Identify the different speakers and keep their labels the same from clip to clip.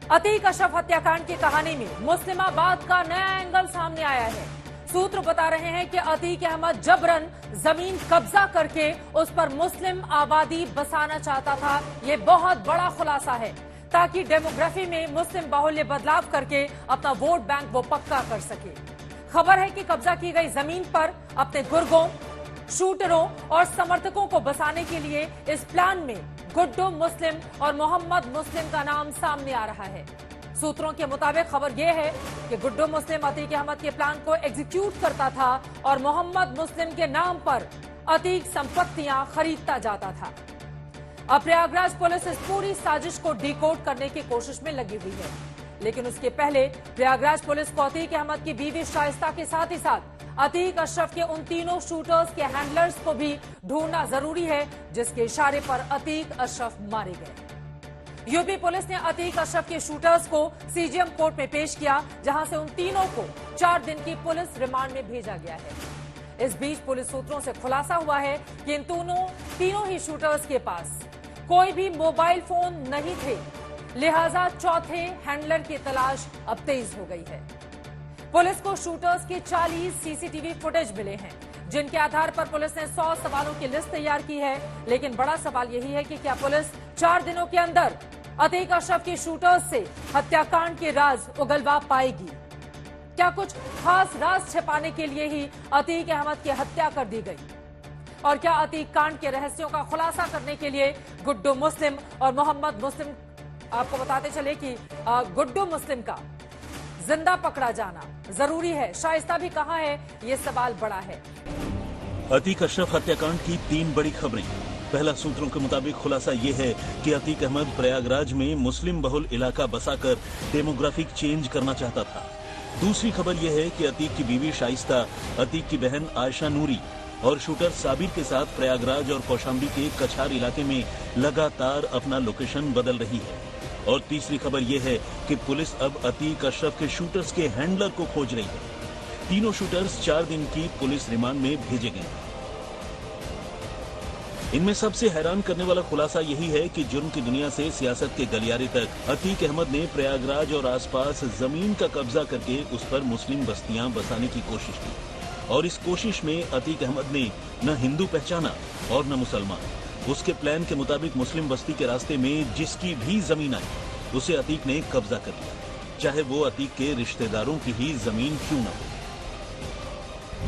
Speaker 1: अतीक अशरफ हत्याकांड की कहानी में मुस्लिमाबाद का नया एंगल सामने आया है। सूत्र बता रहे हैं कि अतीक अहमद जबरन जमीन कब्जा करके उस पर मुस्लिम आबादी बसाना चाहता था। ये बहुत बड़ा खुलासा है ताकि डेमोग्राफी में मुस्लिम बाहुल्य बदलाव करके अपना वोट बैंक वो पक्का कर सके। खबर है कि कब्जा की गई जमीन पर अपने गुर्गों, शूटरों और समर्थकों को बसाने के लिए इस प्लान में गुड्डू मुस्लिम और मोहम्मद मुस्लिम का नाम सामने आ रहा है। सूत्रों के मुताबिक खबर यह है कि गुड्डू मुस्लिम अतीक अहमद के प्लान को एग्जीक्यूट करता था और मोहम्मद मुस्लिम के नाम पर अतीक संपत्तियां खरीदता जाता था। अब प्रयागराज पुलिस इस पूरी साजिश को डिकोड करने की कोशिश में लगी हुई है, लेकिन उसके पहले प्रयागराज पुलिस को अतीक अहमद की बीवी शाइस्ता के साथ ही साथ अतीक अशरफ के उन तीनों शूटर्स के हैंडलर्स को भी ढूंढना जरूरी है जिसके इशारे पर अतीक अशरफ मारे गए। यूपी पुलिस ने अतीक अशरफ के शूटर्स को सीजीएम कोर्ट में पेश किया, जहां से उन तीनों को 4 दिन की पुलिस रिमांड में भेजा गया है। इस बीच पुलिस सूत्रों से खुलासा हुआ है कि इन तीनों ही शूटर्स के पास कोई भी मोबाइल फोन नहीं थे, लिहाजा चौथे हैंडलर की तलाश अब तेज हो गई है। पुलिस को शूटर्स के 40 सीसीटीवी फुटेज मिले हैं, जिनके आधार पर पुलिस ने 100 सवालों की लिस्ट तैयार की है। लेकिन बड़ा सवाल यही है कि क्या पुलिस 4 दिनों के अंदर अतीक अशरफ के शूटर्स से हत्याकांड के राज उगलवा पाएगी? क्या कुछ खास राज छिपाने के लिए ही अतीक अहमद की हत्या कर दी गई? और क्या अतीक कांड के रहस्यों का खुलासा करने के लिए गुड्डू मुस्लिम और मोहम्मद मुस्लिम, आपको बताते चले कि गुड्डू मुस्लिम का जिंदा पकड़ा जाना जरूरी है, शाइस्ता भी कहां है, ये सवाल बड़ा है।
Speaker 2: अतीक अशरफ हत्याकांड की 3 बड़ी खबरें। पहला, सूत्रों के मुताबिक खुलासा ये है कि अतीक अहमद प्रयागराज में मुस्लिम बहुल इलाका बसाकर डेमोग्राफिक चेंज करना चाहता था। दूसरी खबर यह है कि अतीक की बीवी शाइस्ता अतीक की बहन आयशा नूरी और शूटर साबिर के साथ प्रयागराज और कौशाम्बी के कछार इलाके में लगातार अपना लोकेशन बदल रही है। और तीसरी खबर यह है कि पुलिस अब अतीक अशरफ के शूटर्स के हैंडलर को खोज रही है। तीनों शूटर्स 4 दिन की पुलिस रिमांड में भेजे गए हैं। इनमें सबसे हैरान करने वाला खुलासा यही है कि जुर्म की दुनिया से सियासत के गलियारे तक अतीक अहमद ने प्रयागराज और आसपास जमीन का कब्जा करके उस पर मुस्लिम बस्तियां बसाने की कोशिश की। और इस कोशिश में अतीक अहमद ने न हिंदू पहचाना और न मुसलमान। उसके प्लान के मुताबिक मुस्लिम बस्ती के रास्ते में जिसकी भी जमीन आई उसे अतीक ने कब्जा कर लिया, चाहे वो अतीक के रिश्तेदारों की ही जमीन क्यों न हो।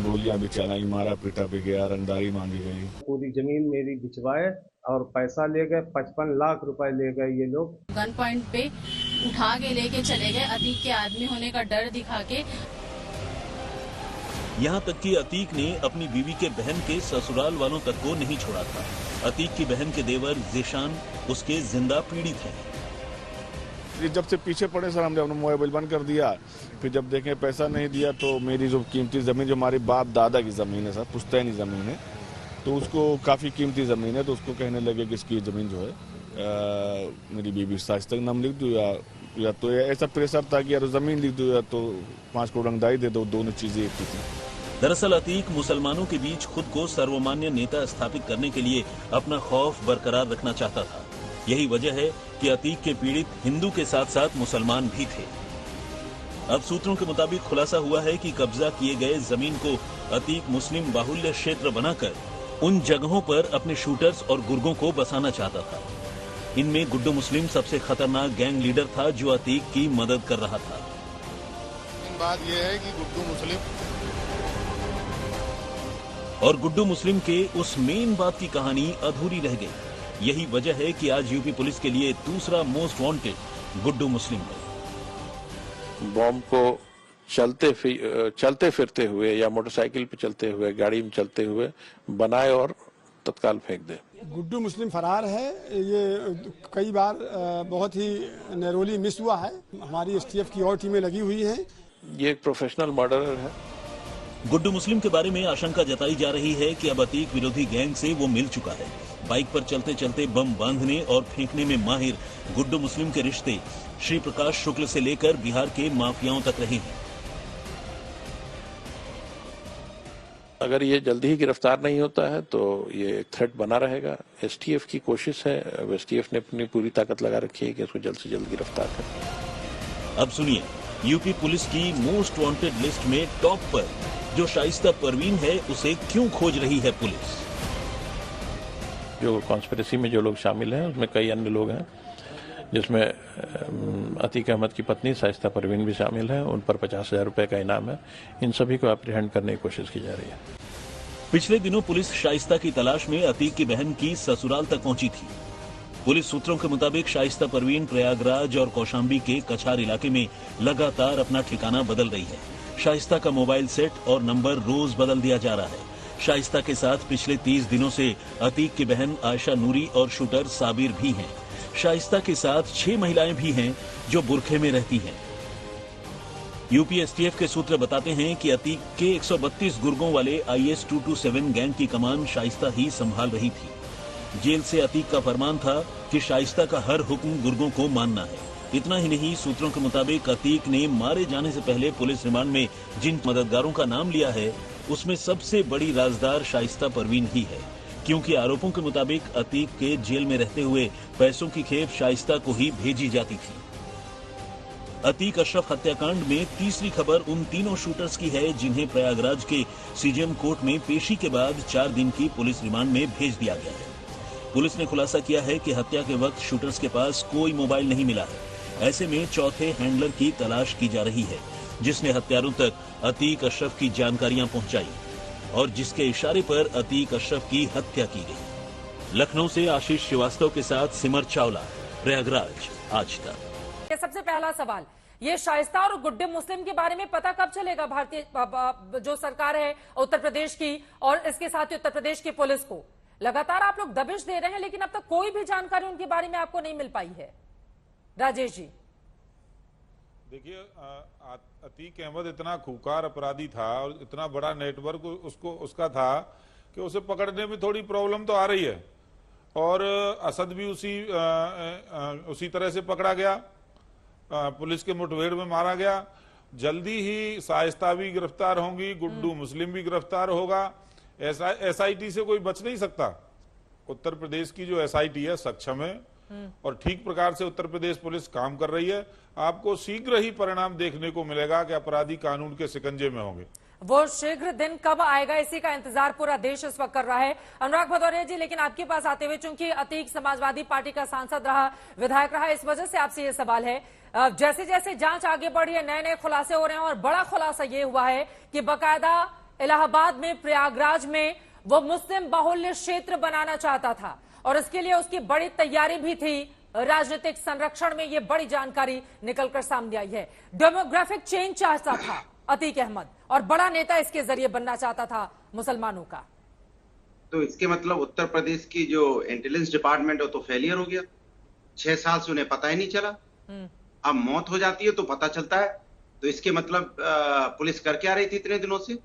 Speaker 3: गोलियां भी चलाई, मारा पीटा भी गया, रंगदारी मांगी गई।
Speaker 4: पूरी जमीन मेरी बिचवाए और पैसा ले गए, 55 लाख रुपए ले गए ये लोग।
Speaker 5: गन पॉइंट पे उठा के लेके चले गए, अतीक के आदमी होने का डर दिखा के।
Speaker 2: यहाँ तक कि अतीक ने अपनी बीवी के बहन के ससुराल वालों तक को नहीं छोड़ा था। अतीक की बहन के देवर जीशान उसके जिंदा पीड़ित हैं।
Speaker 3: जब से पीछे पड़े सर, हमने अपना मोबाइल बंद कर दिया। फिर जब देखें पैसा नहीं दिया तो मेरी जो कीमती जमीन, जो हमारे बाप दादा की जमीन है सर, पुश्तैनी जमीन है, तो उसको काफी कीमती जमीन है, तो उसको कहने लगे कि इसकी जमीन जो है मेरी बीवी शाइस्ता का नाम लिख दो, या तो ऐसा प्रेशर था कि यार जमीन लिख दो या तो 5 करोड़ रंगदारी दे दो, दोनों चीजें एक थी।
Speaker 2: दरअसल अतीक मुसलमानों के बीच खुद को सर्वमान्य नेता स्थापित करने के लिए अपना खौफ बरकरार रखना चाहता था। यही वजह है कि अतीक के पीड़ित हिंदू के साथ साथ मुसलमान भी थे। अब सूत्रों के मुताबिक खुलासा हुआ है कि कब्जा किए गए जमीन को अतीक मुस्लिम बाहुल्य क्षेत्र बनाकर उन जगहों पर अपने शूटर्स और गुर्गों को बसाना चाहता था। इनमें गुड्डू मुस्लिम सबसे खतरनाक गैंग लीडर था जो अतीक की मदद कर रहा था।
Speaker 3: बात यह है कि
Speaker 2: गुड्डू मुस्लिम के उस मेन बात की कहानी अधूरी रह गई। यही वजह है कि आज यूपी पुलिस के लिए दूसरा मोस्ट वांटेड गुड्डू मुस्लिम है।
Speaker 6: बॉम्ब को चलते फिरते हुए या मोटरसाइकिल पे चलते हुए, गाड़ी में चलते हुए बनाए और तत्काल फेंक दे।
Speaker 7: गुड्डू मुस्लिम फरार है। ये कई बार बहुत ही नैरोली मिस हुआ है। हमारी एसटीएफ की और टीमें लगी हुई हैं।
Speaker 6: ये एक प्रोफेशनल मर्डरर है।
Speaker 2: गुड्डू मुस्लिम के बारे में आशंका जताई जा रही है कि अब अतीक विरोधी गैंग से वो मिल चुका है। बाइक पर चलते चलते बम बांधने और फेंकने में माहिर गुड्डू मुस्लिम के रिश्ते श्री प्रकाश शुक्ल से लेकर बिहार के माफियाओं तक रहे हैं।
Speaker 6: अगर ये जल्दी ही गिरफ्तार नहीं होता है तो ये एक थ्रेट बना रहेगा। एसटीएफ की कोशिश है, अब एसटीएफ ने अपनी पूरी ताकत लगा रखी है कि इसको जल्द से जल्द गिरफ्तार करें।
Speaker 2: अब सुनिए, यूपी पुलिस की मोस्ट वांटेड लिस्ट में टॉप पर जो शाइस्ता परवीन है, उसे क्यों खोज रही है पुलिस?
Speaker 6: जो कॉन्स्पिरेसी में जो लोग शामिल हैं उसमें कई अन्य लोग हैं, जिसमें अतीक अहमद की पत्नी शाइस्ता परवीन भी शामिल है। उन पर 50,000 रुपए का इनाम है। इन सभी को अप्रीहेंड करने की कोशिश की जा रही है।
Speaker 2: पिछले दिनों पुलिस शाइस्ता की तलाश में अतीक की बहन की ससुराल तक पहुंची थी। पुलिस सूत्रों के मुताबिक शाइस्ता परवीन प्रयागराज और कौशाम्बी के कछार इलाके में लगातार अपना ठिकाना बदल रही है। शाइस्ता का मोबाइल सेट और नंबर रोज बदल दिया जा रहा है। शाइस्ता के साथ पिछले 30 दिनों से अतीक की बहन आयशा नूरी और शूटर साबिर भी हैं। शाइस्ता के साथ 6 महिलाएं भी हैं जो बुरखे में रहती हैं। यूपी एसटीएफ के सूत्र बताते हैं कि अतीक के 132 गुर्गों वाले IS 227 गैंग की कमान शाइस्ता ही संभाल रही थी। जेल से अतीक का फरमान था कि शाइस्ता का हर हुक्म गुर्गों को मानना है। इतना ही नहीं, सूत्रों के मुताबिक अतीक ने मारे जाने से पहले पुलिस रिमांड में जिन मददगारों का नाम लिया है, उसमें सबसे बड़ी राजदार शाइस्ता परवीन ही है, क्योंकि आरोपों के मुताबिक अतीक के जेल में रहते हुए पैसों की खेप शाइस्ता को ही भेजी जाती थी। अतीक अशरफ हत्याकांड में तीसरी खबर उन तीनों शूटर्स की है जिन्हें प्रयागराज के सीजेएम कोर्ट में पेशी के बाद 4 दिन की पुलिस रिमांड में भेज दिया गया है। पुलिस ने खुलासा किया है कि हत्या के वक्त शूटर्स के पास कोई मोबाइल नहीं मिला है। ऐसे में चौथे हैंडलर की तलाश की जा रही है, जिसने हत्यारों तक अतीक अशरफ की जानकारियां पहुंचाई और जिसके इशारे पर अतीक अशरफ की हत्या की गई। लखनऊ से आशीष श्रीवास्तव के साथ सिमर चावला, प्रयागराज, आज तक।
Speaker 1: सबसे पहला सवाल, ये शाइस्ता और गुड्डे मुस्लिम के बारे में पता कब चलेगा भारतीय जो सरकार है उत्तर प्रदेश की और इसके साथ ही उत्तर प्रदेश की पुलिस को? लगातार आप लोग दबिश दे रहे हैं, लेकिन अब तक कोई भी जानकारी उनके बारे में आपको नहीं मिल पाई है। राजेश जी,
Speaker 8: देखिए, अतीक अहमद इतना खूंखार अपराधी था और इतना बड़ा नेटवर्क उसका था कि उसे पकड़ने में थोड़ी प्रॉब्लम तो आ रही है। और असद भी उसी तरह से पकड़ा गया, पुलिस के मुठभेड़ में मारा गया। जल्दी ही शाइस्ता भी गिरफ्तार होंगी, गुड्डू मुस्लिम भी गिरफ्तार होगा। SIT से कोई बच नहीं सकता। उत्तर प्रदेश की जो SIT है सक्षम है और ठीक प्रकार से उत्तर प्रदेश पुलिस काम कर रही है। आपको शीघ्र ही परिणाम देखने को मिलेगा कि अपराधी कानून के शिकंजे में होंगे।
Speaker 1: वो शीघ्र दिन कब आएगा, इसी का इंतजार पूरा देश इस वक्त कर रहा है। अनुराग भदौरिया जी, लेकिन आपके पास आते हुए, चूंकि अतीक समाजवादी पार्टी का सांसद रहा, विधायक रहा, इस वजह से आपसे ये सवाल है, जैसे जैसे जांच आगे बढ़ी है, नए नए खुलासे हो रहे हैं और बड़ा खुलासा ये हुआ है कि बाकायदा इलाहाबाद में, प्रयागराज में वो मुस्लिम बाहुल्य क्षेत्र बनाना चाहता था और इसके लिए उसकी बड़ी तैयारी भी थी। राजनीतिक संरक्षण में ये बड़ी जानकारी निकलकर सामने आई है। डेमोग्राफिक चेंज चाहता था अतीक अहमद और बड़ा नेता इसके जरिए बनना चाहता था मुसलमानों का।
Speaker 9: तो इसके मतलब उत्तर प्रदेश की जो इंटेलिजेंस डिपार्टमेंट है तो फेलियर हो गया। 6 साल से उन्हें पता ही नहीं चला। अब मौत हो जाती है तो पता चलता है। तो इसके मतलब पुलिस कर क्या रही थी इतने दिनों से?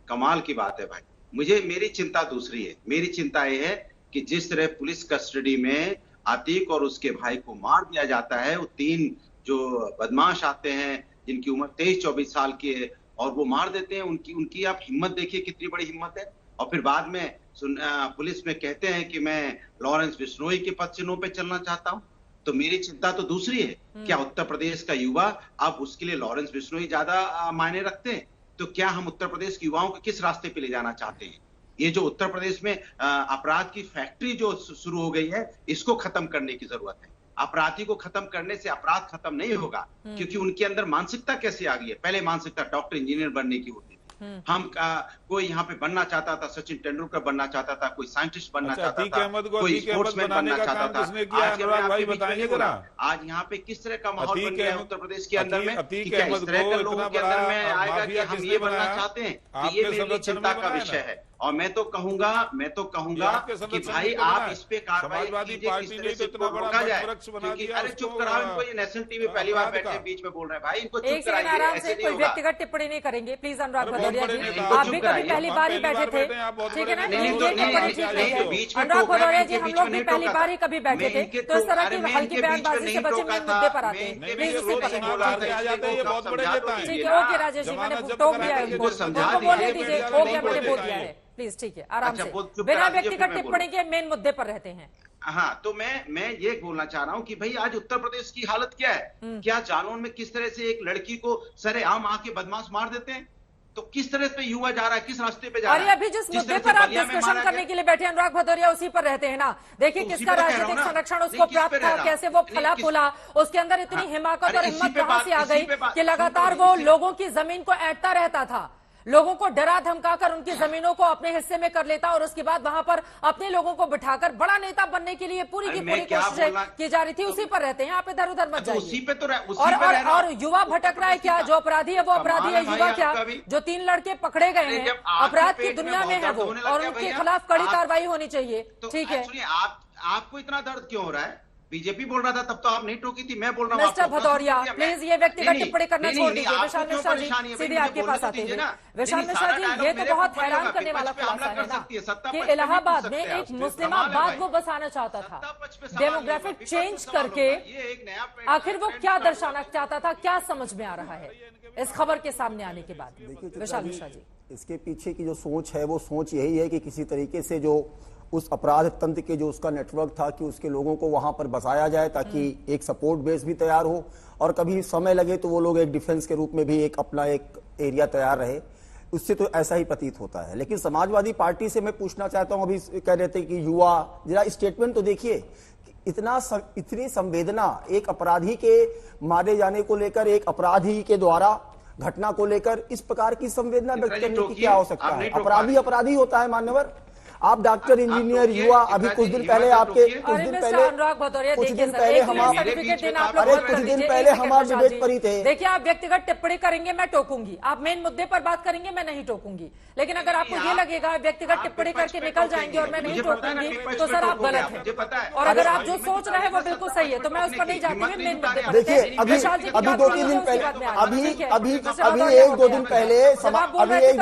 Speaker 9: कमाल की बात है भाई। मेरी चिंता दूसरी है। मेरी चिंता यह है कि जिस तरह पुलिस कस्टडी में अतीक और उसके भाई को मार दिया जाता है, वो 3 जो बदमाश आते हैं जिनकी उम्र 23-24 साल की है और वो मार देते हैं। उनकी आप हिम्मत देखिए, कितनी बड़ी हिम्मत है। और फिर बाद में पुलिस में कहते हैं कि मैं लॉरेंस बिश्नोई के पद चिन्हों पे चलना चाहता हूं। तो मेरी चिंता तो दूसरी है। क्या उत्तर प्रदेश का युवा अब उसके लिए लॉरेंस बिश्नोई ज्यादा मायने रखते हैं? तो क्या हम उत्तर प्रदेश के युवाओं को किस रास्ते पे ले जाना चाहते हैं? ये जो उत्तर प्रदेश में अपराध की फैक्ट्री जो शुरू हो गई है, इसको खत्म करने की जरूरत है। अपराधी को खत्म करने से अपराध खत्म नहीं होगा, क्योंकि उनके अंदर मानसिकता कैसे आ गई है। पहले मानसिकता डॉक्टर इंजीनियर बनने की होती थी। हम कोई यहाँ पे बनना चाहता था, सचिन तेंदुलकर बनना चाहता था, कोई साइंटिस्ट बनना चाहता था, कोई स्पोर्ट्समैन बनना चाहता था। आज यहाँ पे किस तरह का माहौल बन गया है उत्तर प्रदेश के अंदर में? क्या इस तरह के लोगों के अंदर में आएगा कि हम ये बनना चाहते हैं? ये मेरी चिंता का विषय है। और मैं तो कहूंगा कि भाई आप इस पे कार्रवाई कीजिए, किस तरह से इसको रोका जाए, क्योंकि अरे चुप कराओ इनको, ये नेशनल टीवी पहली बार बैठे बीच में बोल रहे हैं, भाई इनको चुप कराइए,
Speaker 1: आराम
Speaker 9: ऐसे
Speaker 1: से
Speaker 9: नहीं
Speaker 1: कोई
Speaker 9: होगा।
Speaker 1: व्यक्तिगत टिप्पणी नहीं करेंगे प्लीज अनुराग भदौरिया जी, आप भी कभी पहली बार ही बैठे थे, ठीक है ना, अनुराग भदौरिया जी हम लोग भी पहली बार ही कभी बैठे थे, तो इस तरह की हल्की बयानबाजी से बचे मेन मुद्दे पर आते हैं, प्लीज उसी पर ठीक है। ओके राजेश जी, मैंने टोक दिया है उनको, बोलने दीजिए, हो गया, मैंने बोल दिया है, प्लीज ठीक है, आराम से बिना व्यक्तिगत टिप्पणी के मेन मुद्दे पर रहते हैं।
Speaker 9: हाँ, तो मैं ये बोलना चाह रहा हूँ कि भाई आज उत्तर प्रदेश की हालत क्या है, क्या जालौन में किस तरह से एक लड़की को सरेआम आके बदमाश मार देते हैं, तो किस तरह पे युवा जा रहा है, किस रास्ते पे जा रहा है।
Speaker 1: और अभी जिस मुद्दे पर आप डिस्कशन करने के लिए बैठे अनुराग भदौरिया उसी पर रहते हैं ना, देखिए किसका राजनीतिक संरक्षण उसको प्राप्त था, कैसे वो फला फूला, उसके अंदर इतनी हिमाकत और हिम्मत कहां से आ गई कि लगातार वो लोगों की जमीन को ऐंठता रहता था, लोगों को डरा धमकाकर उनकी जमीनों को अपने हिस्से में कर लेता और उसके बाद वहां पर अपने लोगों को बिठाकर बड़ा नेता बनने के लिए पूरी की पूरी कोशिश की जा रही थी, उसी पर रहते हैं। आप इधर उधर मत जाइए। और युवा भटक रहा है क्या, जो अपराधी है वो अपराधी है, युवा क्या, जो 3 लड़के पकड़े गए हैं अपराध की दुनिया में है वो, और उनके खिलाफ कड़ी कार्रवाई होनी चाहिए, ठीक है।
Speaker 9: आपको इतना दर्द क्यों हो रहा है, बीजेपी बोल रहा था तब तो आप नहीं टोकी थी, मैं बोल रहा हूँ
Speaker 1: मिस्टर भदौरिया प्लीज ये व्यक्तिगत टिप्पणी करना छोड़ दीजिए। विशाल मिश्रा जी सीधे आपके पास आते हैं। विशाल मिश्रा जी, ये तो बहुत हैरान करने वाला खुलासा है ना कि इलाहाबाद में एक मुस्लिमाबाद वो बसाना चाहता था, डेमोग्राफिक चेंज करके, आखिर वो क्या दर्शाना चाहता था, क्या समझ में आ रहा है इस खबर के सामने आने के बाद। विशाल मिश्रा जी,
Speaker 10: इसके पीछे की जो सोच है वो सोच यही है कि किसी तरीके से जो उस अपराध तंत्र के जो उसका नेटवर्क था कि उसके लोगों को वहां पर बसाया जाए ताकि एक सपोर्ट बेस भी तैयार हो और कभी समय लगे तो वो लोग एक डिफेंस के रूप में भी एक अपना एक एरिया तैयार रहे। उससे तो ऐसा ही प्रतीत होता है। लेकिन समाजवादी पार्टी से मैं पूछना चाहता हूं, अभी कह रहे थे कि युवा, जरा स्टेटमेंट तो देखिए, इतनी संवेदना एक अपराधी के मारे जाने को लेकर, एक अपराधी के द्वारा घटना को लेकर इस प्रकार की संवेदना व्यक्त करने की क्या हो सकता है। अपराधी अपराधी होता है मान्यवर। आप डॉक्टर, इंजीनियर, युवा, अभी कुछ दिन पहले आपके कुछ दिन पहले हमारे डिबेट पर ही थे।
Speaker 1: देखिए आप व्यक्तिगत टिप्पणी करेंगे मैं टोकूंगी, आप मेन मुद्दे पर बात करेंगे मैं नहीं टोकूंगी, लेकिन अगर आपको ये लगेगा व्यक्तिगत टिप्पणी करके निकल जाएंगे और मैं नहीं टोकूंगी तो सर आप गलत है। और अगर आप जो सोच रहे हैं वो बिल्कुल सही है तो मैं उस पर नहीं जाती हूँ, मेन मुद्दे पर।
Speaker 10: देखिए अभी 2-3 दिन पहले, अभी 1-2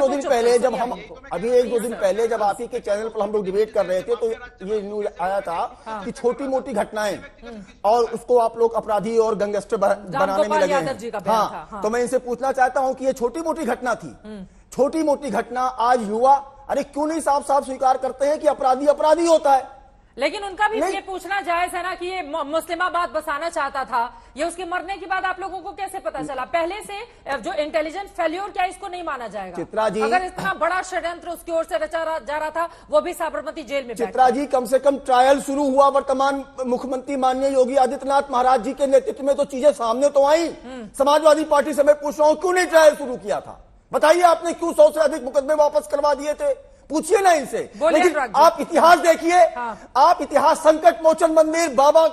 Speaker 10: दिन पहले जब आप ही के चैनल पर हम लोग डिबेट कर रहे थे तो ये न्यूज आया था कि छोटी मोटी घटनाएं और उसको आप लोग अपराधी और गैंगस्टर बनाने में लगे हैं। हाँ, तो मैं इनसे पूछना चाहता हूं कि ये छोटी मोटी घटना थी, छोटी मोटी घटना आज युवा अरे क्यों नहीं साफ साफ स्वीकार करते हैं कि अपराधी अपराधी होता है।
Speaker 1: लेकिन उनका भी ये पूछना जायज है ना कि ये मुस्लिमाबाद बसाना चाहता था, ये उसके मरने के बाद आप लोगों को कैसे पता चला? पहले से जो इंटेलिजेंस फेल्योर, क्या इसको नहीं माना जाएगा?
Speaker 10: चित्रा जी,
Speaker 1: अगर इतना बड़ा षड्यंत्र उसकी ओर से रचा जा रहा था, वो भी साबरमती जेल में।
Speaker 10: चित्रा जी, कम से कम ट्रायल शुरू हुआ, वर्तमान मुख्यमंत्री माननीय योगी आदित्यनाथ महाराज जी के नेतृत्व में तो चीजें सामने तो आई। समाजवादी पार्टी से मैं पूछ रहा हूं क्यों नहीं ट्रायल शुरू किया था? बताइए आपने क्यों 100 से अधिक मुकदमे वापस करवा दिए थे? पूछिए ना इनसे। लेकिन आप इतिहास देखिए, आप इतिहास, संकट मोचन मंदिर, बाबा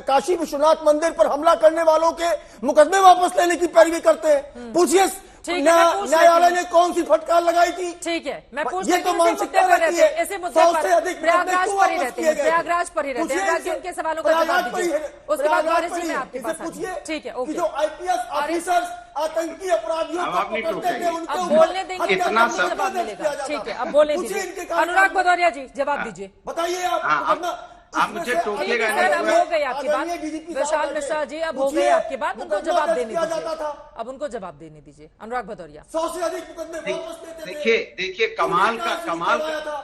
Speaker 10: काशी विश्वनाथ मंदिर पर हमला करने वालों के मुकदमे वापस लेने की पैरवी करते हैं। पूछिए न्यायालय ने कौन सी फटकार लगाई थी?
Speaker 1: ठीक है, मैं
Speaker 10: ये तो मानसिकता रहती है।
Speaker 1: ऐसे मुद्दे पर प्रयागराज पर ही रहते हैं, प्रयागराज पर ही रहते हैं। राज्य उनके सवालों का जवाब दीजिए, उसके बाद वारिस जी में आपके पास पूछिए। ठीक है, ओके।
Speaker 10: जो आईपीएस ऑफिसर्स आतंकी अपराधियों को पकड़ते थे,
Speaker 1: अब बोलने देंगे जवाब मिलेगा। ठीक है, अब बोलने दीजिए। अनुराग भदौरिया जी जवाब दीजिए,
Speaker 10: बताइए
Speaker 9: आप मुझे टोकिएगा
Speaker 1: नहीं। अब हो गई आपकी बात विशाल मिश्रा जी, अब हो गई आपकी बात, उनको जवाब देने दीजिए। अब उनको जवाब देने दीजिए अनुराग भदौरिया।
Speaker 10: 100 से अधिक मुकदमे वापस लेते थे।
Speaker 9: देखिए कमाल का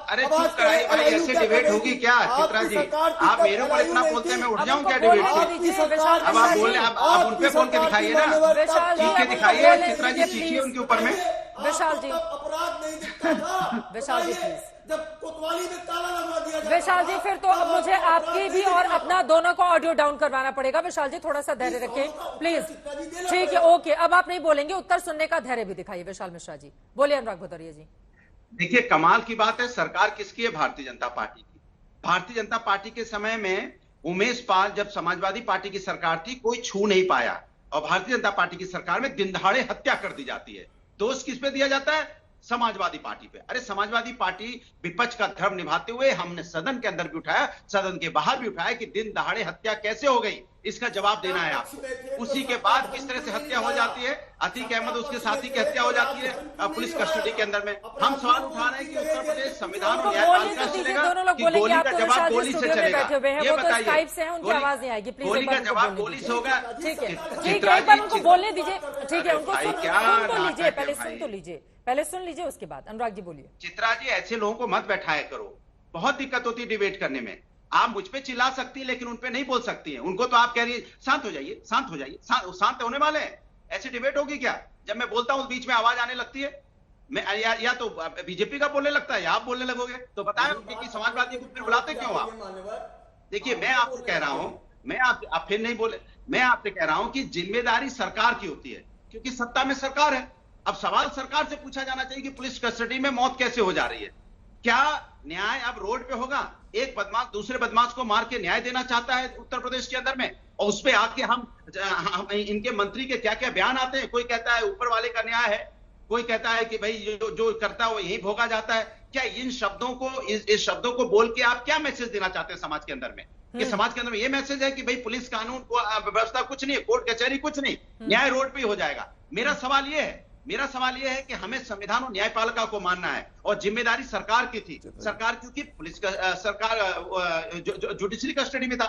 Speaker 9: अरे चुप कराइए भाई, ऐसे डिबेट होगी क्या? चित्रा जी, आप मेरे ऊपर इतना बोलते हैं, मैं उठ जाऊं क्या डिबेट से? अब आप बोल रहे, आप उनपे बोल के दिखाइए ना, चीख के दिखाइए। चित्रा जी चीखिए उनके ऊपर में।
Speaker 1: विशाल जी,
Speaker 10: अपराध नहीं दिखता था
Speaker 1: विशाल जी प्लीज।
Speaker 10: जब कोतवाली में ताला लगवा दिया जाता।
Speaker 1: विशाल जी फिर तो अब मुझे आपकी भी और अपना दोनों को ऑडियो डाउन करवाना पड़ेगा। विशाल जी थोड़ा सा धैर्य रखें प्लीज। ठीक है, ओके, अब आप नहीं बोलेंगे, उत्तर सुनने का धैर्य भी दिखाइए। विशाल मिश्रा जी बोलिए। अनुराग भदौरिया जी,
Speaker 9: देखिए कमाल की बात है, सरकार किसकी है? भारतीय जनता पार्टी की। भारतीय जनता पार्टी के समय में उमेश पाल, जब समाजवादी पार्टी की सरकार थी, कोई छू नहीं पाया, और भारतीय जनता पार्टी की सरकार में दिन दहाड़े हत्या कर दी जाती है। दोष किस पे दिया जाता है? समाजवादी पार्टी पे। अरे समाजवादी पार्टी विपक्ष का धर्म निभाते हुए हमने सदन के अंदर भी उठाया, सदन के बाहर भी उठाया कि दिन दहाड़े हत्या कैसे हो गई, इसका जवाब देना है आपको। उसी के बाद किस तरह से हत्या हो जाती है, अतीक अहमद उसके साथी की हत्या हो जाती है पुलिस कस्टडी के अंदर में। हम सवाल उठा रहे हैं कि उत्तर प्रदेश संविधान और न्यायपालिका चलेगा कि गोली का जवाब गोली से चलेगा, ये बताइए। गोली का जवाब गोली से होगा?
Speaker 1: ठीक है, ठीक है, एक बार उनको बोलने दीजिए। ठीक है, उनको सुन तो लीजिए, पहले सुन तो लीजिए, पहले सुन लीजिए, उसके बाद अनुराग जी बोलिए।
Speaker 9: चित्रा जी, ऐसे लोगों को मत बैठाया करो, बहुत दिक्कत होती है डिबेट करने में। आप मुझ पे चिल्ला सकती है लेकिन उन पे नहीं बोल सकती है। उनको तो आप कह रही है शांत हो जाइए, शांत हो जाइए, शांत होने वाले हैं? ऐसी डिबेट होगी क्या? जब मैं बोलता हूं बीच में आवाज आने लगती है, मैं या तो बीजेपी का बोलने लगता है या आप बोलने लगोगे, तो बताएं कि समाजवादी को फिर बुलाते क्यों आप? देखिए, मैं आपको कह रहा हूं, मैं आप फिर नहीं बोले, मैं आपसे कह रहा हूं कि जिम्मेदारी सरकार की होती है, क्योंकि सत्ता में सरकार है। अब सवाल सरकार से पूछा जाना चाहिए कि पुलिस कस्टडी में मौत कैसे हो जा रही है। क्या न्याय अब रोड पे होगा? एक बदमाश दूसरे बदमाश को मार के न्याय देना चाहता है उत्तर प्रदेश के अंदर में, और उस पे आके हम इनके मंत्री के क्या क्या बयान आते हैं। कोई कहता है ऊपर वाले का न्याय है, कोई कहता है कि भाई जो करता है वो यही भोगा जाता है। क्या इन शब्दों को इस शब्दों को बोल के आप क्या मैसेज देना चाहते हैं समाज के अंदर में? कि समाज के अंदर में ये मैसेज है कि भाई पुलिस कानून को व्यवस्था कुछ नहीं है, कोर्ट कचहरी कुछ नहीं, न्याय रोड पे ही हो जाएगा। मेरा सवाल ये है कि हमें संविधान और न्यायपालिका को मानना है, और जिम्मेदारी सरकार की थी। सरकार क्योंकि पुलिस का सरकार जुडिशरी कस्टडी में था,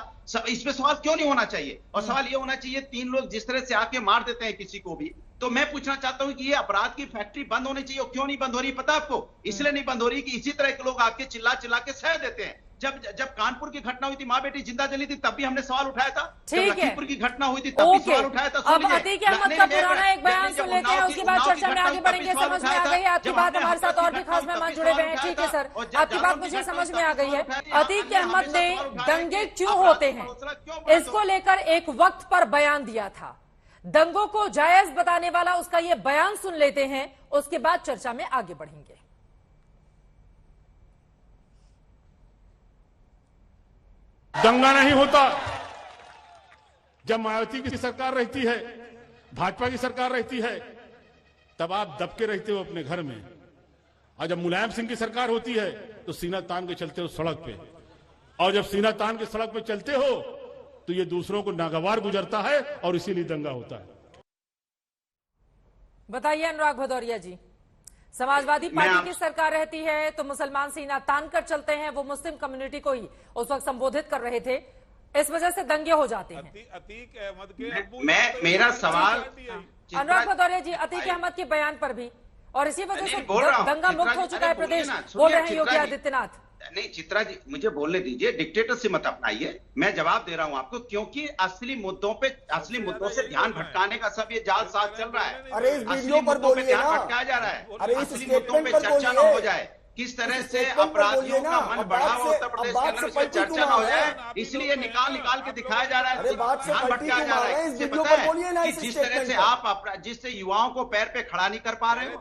Speaker 9: इस पे सवाल क्यों नहीं होना चाहिए? और सवाल ये होना चाहिए, 3 लोग जिस तरह से आके मार देते हैं किसी को भी, तो मैं पूछना चाहता हूं कि ये अपराध की फैक्ट्री बंद होनी चाहिए। और क्यों नहीं बंद हो रही पता आपको? इसलिए नहीं बंद हो रही कि इसी तरह के लोग आपके चिल्ला के सह देते हैं। जब कानपुर की घटना हुई थी, मां बेटी जिंदा जली थी, तब भी हमने सवाल उठाया था। जब लखीमपुर की घटना हुई थी तब भी सवाल उठाया था।
Speaker 1: अब अतीक अहमद का पुराना एक बयान सुन लेते हैं, उसके बाद चर्चा में आगे बढ़ेंगे। समझ में आ गई आपकी बात, हमारे साथ और भी खास मेहमान जुड़े हुए हैं। ठीक है सर, आपकी बात मुझे समझ में आ गई है। अतीक अहमद ने दंगे क्यों होते हैं इसको लेकर एक वक्त पर बयान दिया था। दंगों को जायज बताने वाला उसका ये बयान सुन लेते हैं, उसके बाद चर्चा में आगे बढ़ेंगे।
Speaker 11: दंगा नहीं होता जब मायावती की सरकार रहती है, भाजपा की सरकार रहती है, तब आप दबके रहते हो अपने घर में। और जब मुलायम सिंह की सरकार होती है तो सीना तान के चलते हो सड़क पे, और जब सीना तान के सड़क पे चलते हो तो ये दूसरों को नागवार गुजरता है और इसीलिए दंगा होता है।
Speaker 1: बताइए अनुराग भदौरिया जी, समाजवादी पार्टी की सरकार रहती है तो मुसलमान सीना तान कर चलते हैं, वो मुस्लिम कम्युनिटी को ही उस वक्त संबोधित कर रहे थे, इस वजह से दंगे हो जाते हैं।
Speaker 8: अतीक अहमद के
Speaker 9: मेरा सवाल
Speaker 1: अनुराग भदौरिया जी, अतीक अहमद के बयान पर भी, और इसी वजह से दंगा मुक्त हो चुका है प्रदेश, बोल रहे हैं योगी आदित्यनाथ।
Speaker 9: नहीं चित्रा जी, मुझे बोलने दीजिए, डिक्टेटरशिप मत अपनाइए। मैं जवाब दे रहा हूं आपको, क्योंकि असली मुद्दों से ध्यान भटकाने का सब ये जाल साथ चल रहा है।
Speaker 10: अरे इस वीडियो पर बोलिए ना,
Speaker 9: ध्यान भटकाया जा रहा है।
Speaker 10: अरे इस
Speaker 9: असली मुद्दों पे चर्चा न हो जाए, किस तरह से अपराधियों का मन बढ़ा हुआ उत्तर प्रदेश के अंदर, उसमें चर्चा न हो जाए, इसलिए निकाल के दिखाया जा रहा है, ध्यान भटकाया जा रहा है। इससे पता है कि जिस तरह से आप जिससे युवाओं को पैर पे खड़ा नहीं कर पा रहे हो,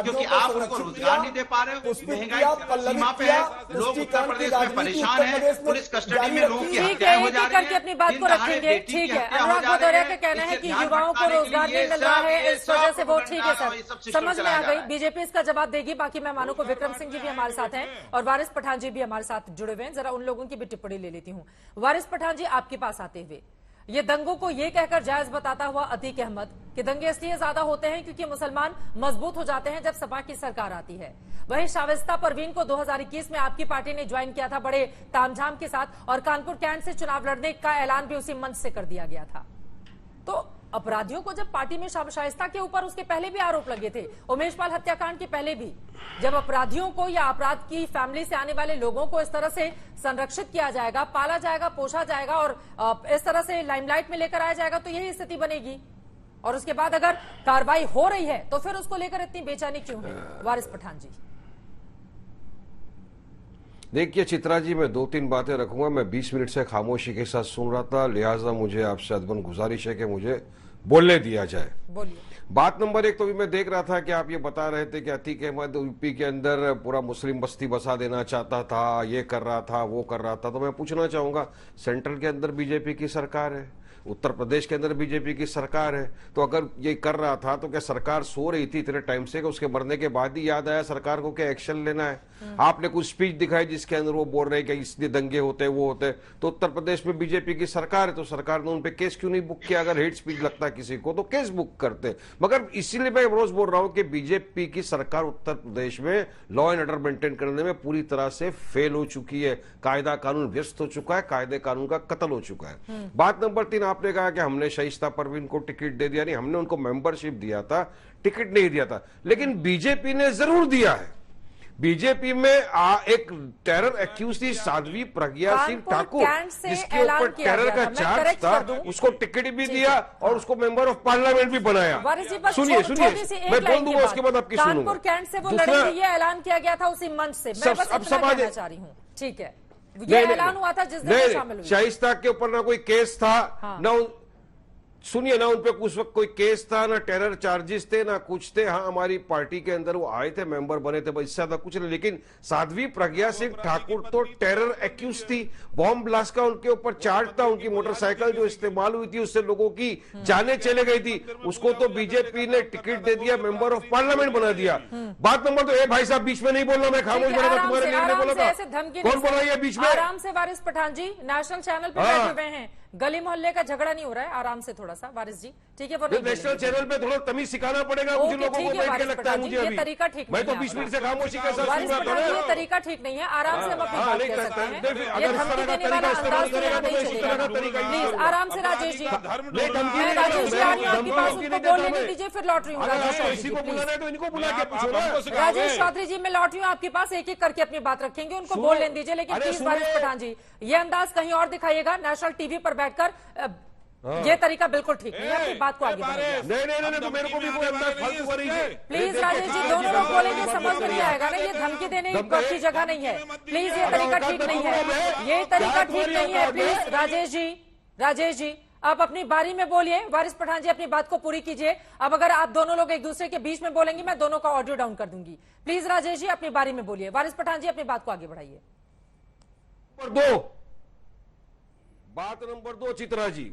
Speaker 9: क्योंकि आप उनको रोजगार नहीं दे पा रहे हो, महंगाई सीमा पे है, लोग उत्तर प्रदेश में परेशान है, पुलिस कस्टडी में लोगों की हत्याएं हो जा रही है।
Speaker 1: अपनी बात को रखेंगे, ठीक है। अनुराग भदौरिया का कहना है कि युवाओं को रोजगार नहीं मिल रहा है, इस वजह से वो, ठीक है सर, समझ में आ गई। बीजेपी इसका जवाब देगी। बाकी मेहमानों को, विक्रम सिंह भी हमारे साथ हैं और वारिस पठान जी भी हमारे साथ जुड़े हुए हैं, जरा उन लोगों की भी टिप्पणी ले लेती हूं। वारिस पठान जी, आपके पास आते हुए, ये दंगों को ये कहकर जायज बताता हुआ अतीक अहमद कि दंगे इसलिए ज्यादा होते हैं क्योंकि मुसलमान मजबूत हो जाते हैं जब सपा की सरकार आती है। वहीं शाविस्ता परवीन को 2021 में आपकी पार्टी ने ज्वाइन किया था बड़े तामझाम के साथ, और कानपुर कैंट से चुनाव लड़ने का ऐलान भी उसी मंच से कर दिया गया था। तो अपराधियों को जब पार्टी में शाइस्ता के ऊपर उसके पहले भी आरोप लगे थे, उमेश पाल हत्याकांड के पहले भी, जब अपराधियों को या अपराध की फैमिली से आने वाले लोगों को इस तरह से संरक्षित किया जाएगा, पाला जाएगा, पोषा जाएगा और इस तरह से लाइमलाइट में लेकर आया जाएगा, तो यही स्थिति बनेगी। और उसके बाद अगर कार्रवाई हो रही है तो फिर उसको लेकर इतनी बेचैनी क्यों है? वारिस पठान जी।
Speaker 12: देखिए चित्रा जी, मैं 2-3 बातें रखूंगा। मैं 20 मिनट से खामोशी के साथ सुन रहा था, लिहाजा मुझे आपसे अदबन गुजारिश है कि मुझे बोलने दिया जाए।
Speaker 1: बोलिए।
Speaker 12: बात नंबर 1, तो भी मैं देख रहा था कि आप ये बता रहे थे कि अतीक अहमद यूपी के अंदर पूरा मुस्लिम बस्ती बसा देना चाहता था, ये कर रहा था, वो कर रहा था। तो मैं पूछना चाहूंगा, सेंट्रल के अंदर बीजेपी की सरकार है, उत्तर प्रदेश के अंदर बीजेपी की सरकार है, तो अगर ये कर रहा था तो क्या सरकार सो रही थी इतने टाइम से कि उसके मरने के बाद ही याद आया सरकार को क्या एक्शन लेना है? आपने कुछ स्पीच दिखाई जिसके अंदर वो बोल रहे हैं कि इसलिए दंगे होते हैं वो होते हैं, तो उत्तर प्रदेश में बीजेपी की सरकार है तो सरकार ने उन पे केस क्यों नहीं बुक किया? अगर हेट स्पीच लगता है किसी को तो केस बुक करते। मगर इसीलिए मैं रोज बोल रहा हूं कि बीजेपी की सरकार उत्तर प्रदेश में लॉ एंड ऑर्डर मेंटेन करने में पूरी तरह से फेल हो चुकी है। कायदा कानून व्यस्त हो चुका है, कायदे कानून का कत्ल हो चुका है। बात नंबर 3, आपने कहा कि हमने शाइस्ता परवीन को टिकट दे दिया। नहीं, हमने उनको मेंबरशिप दिया था, टिकट नहीं दिया था, लेकिन बीजेपी ने जरूर दिया है। बीजेपी में एक टेरर एक्यूज थी साध्वी प्रज्ञा सिंह ठाकुर, जिसके ऊपर टेरर का चार्ज था, उसको टिकट भी दिया और उसको मेंबर ऑफ पार्लियामेंट भी बनाया। सुनिए सुनिए, मैं बोल दूंगा उसके बाद आपकी सुनूंगा।
Speaker 1: कैंट से वो लड़ेंगी, ये ऐलान किया गया था उसी मंच से। मैं बस इतना कहना चाह रही हूँ, ठीक है, ये ऐलान हुआ था जिस दिन शामिल हुई।
Speaker 12: शाइस्ता के ऊपर ना कोई केस था, ना सुनिए ना उन पे उस वक्त कोई केस था, ना टेरर चार्जेस थे, ना कुछ थे। हाँ, हमारी पार्टी के अंदर वो आए थे, मेंबर बने थे, बस इससे ज्यादा कुछ नहीं। लेकिन साध्वी प्रज्ञा सिंह ठाकुर तो टेरर एक्यूज थी, बॉम्ब ब्लास्ट का उनके ऊपर चार्ज था, उनकी मोटरसाइकिल जो इस्तेमाल हुई थी उससे लोगों की जानें चले गई थी, उसको तो बीजेपी ने टिकट दे दिया, मेंबर ऑफ पार्लियामेंट बना दिया। बात नंबर 2, भाई साहब बीच में नहीं बोलना, मैं खामोश बना था, तुम्हारे लिए नहीं बोला था। कौन बोला ये बीच में?
Speaker 1: आराम से वारिस पठान जी नेशनल चैनल पे बैठे हुए हैं, गली मोहल्ले का झगड़ा नहीं हो रहा है, आराम से थोड़ा सा वारिस जी, ठीक है? वो
Speaker 12: नेशनल चैनल पे थोड़ा तमीज सिखाना पड़ेगा मुझे लोगों को, बैठ के लगता है मुझे अभी।
Speaker 1: तरीका ठीक
Speaker 12: मैं तो 20 मिनट से खामोशी के साथ सुन रहा था।
Speaker 1: ये तरीका ठीक नहीं है, आराम से हम अपनी बात कह सकते हैं। ये धमकी देने वाला अंदाज तो यहाँ नहीं चलेगा। प्लीज आराम से राजेश जी, राजेश जी आ रही हूँ आपके पास, उनको बोल लेने दीजिए, फिर लौट रही हूँ। राजेश चौधरी जी, मैं लौट रही हूँ आपके पास, एक एक करके अपनी बात रखेंगे, उनको बोल लेने दीजिए। लेकिन प्लीज वारिस पठान जी, ये अंदाज कहीं और दिखाइएगा, नेशनल टीवी पर बैठकर ये तरीका बिल्कुल ठीक नहीं है, अपनी बात को आगे बढ़ाइए।
Speaker 12: नहीं, तो मेरे को भी कोई अंदाज फालतू करेंगे।
Speaker 1: प्लीज राजेश जी, दोनों लोग बोलेंगे, समझ में नहीं आएगा ना, ये धमकी देने की जगह नहीं है। प्लीज ये तरीका ठीक नहीं है, ये तरीका ठीक नहीं है। प्लीज राजेश जी आप अपनी बारी में बोलिए, वारिस पठान जी अपनी बात को पूरी कीजिए। अब अगर आप दोनों लोग एक दूसरे के बीच में बोलेंगे, मैं दोनों का ऑडियो डाउन कर दूंगी। प्लीज राजेश जी अपनी बारी में बोलिए, वारिस पठान जी अपनी बात को आगे बढ़ाइए।
Speaker 12: बात नंबर 2, चित्रा जी,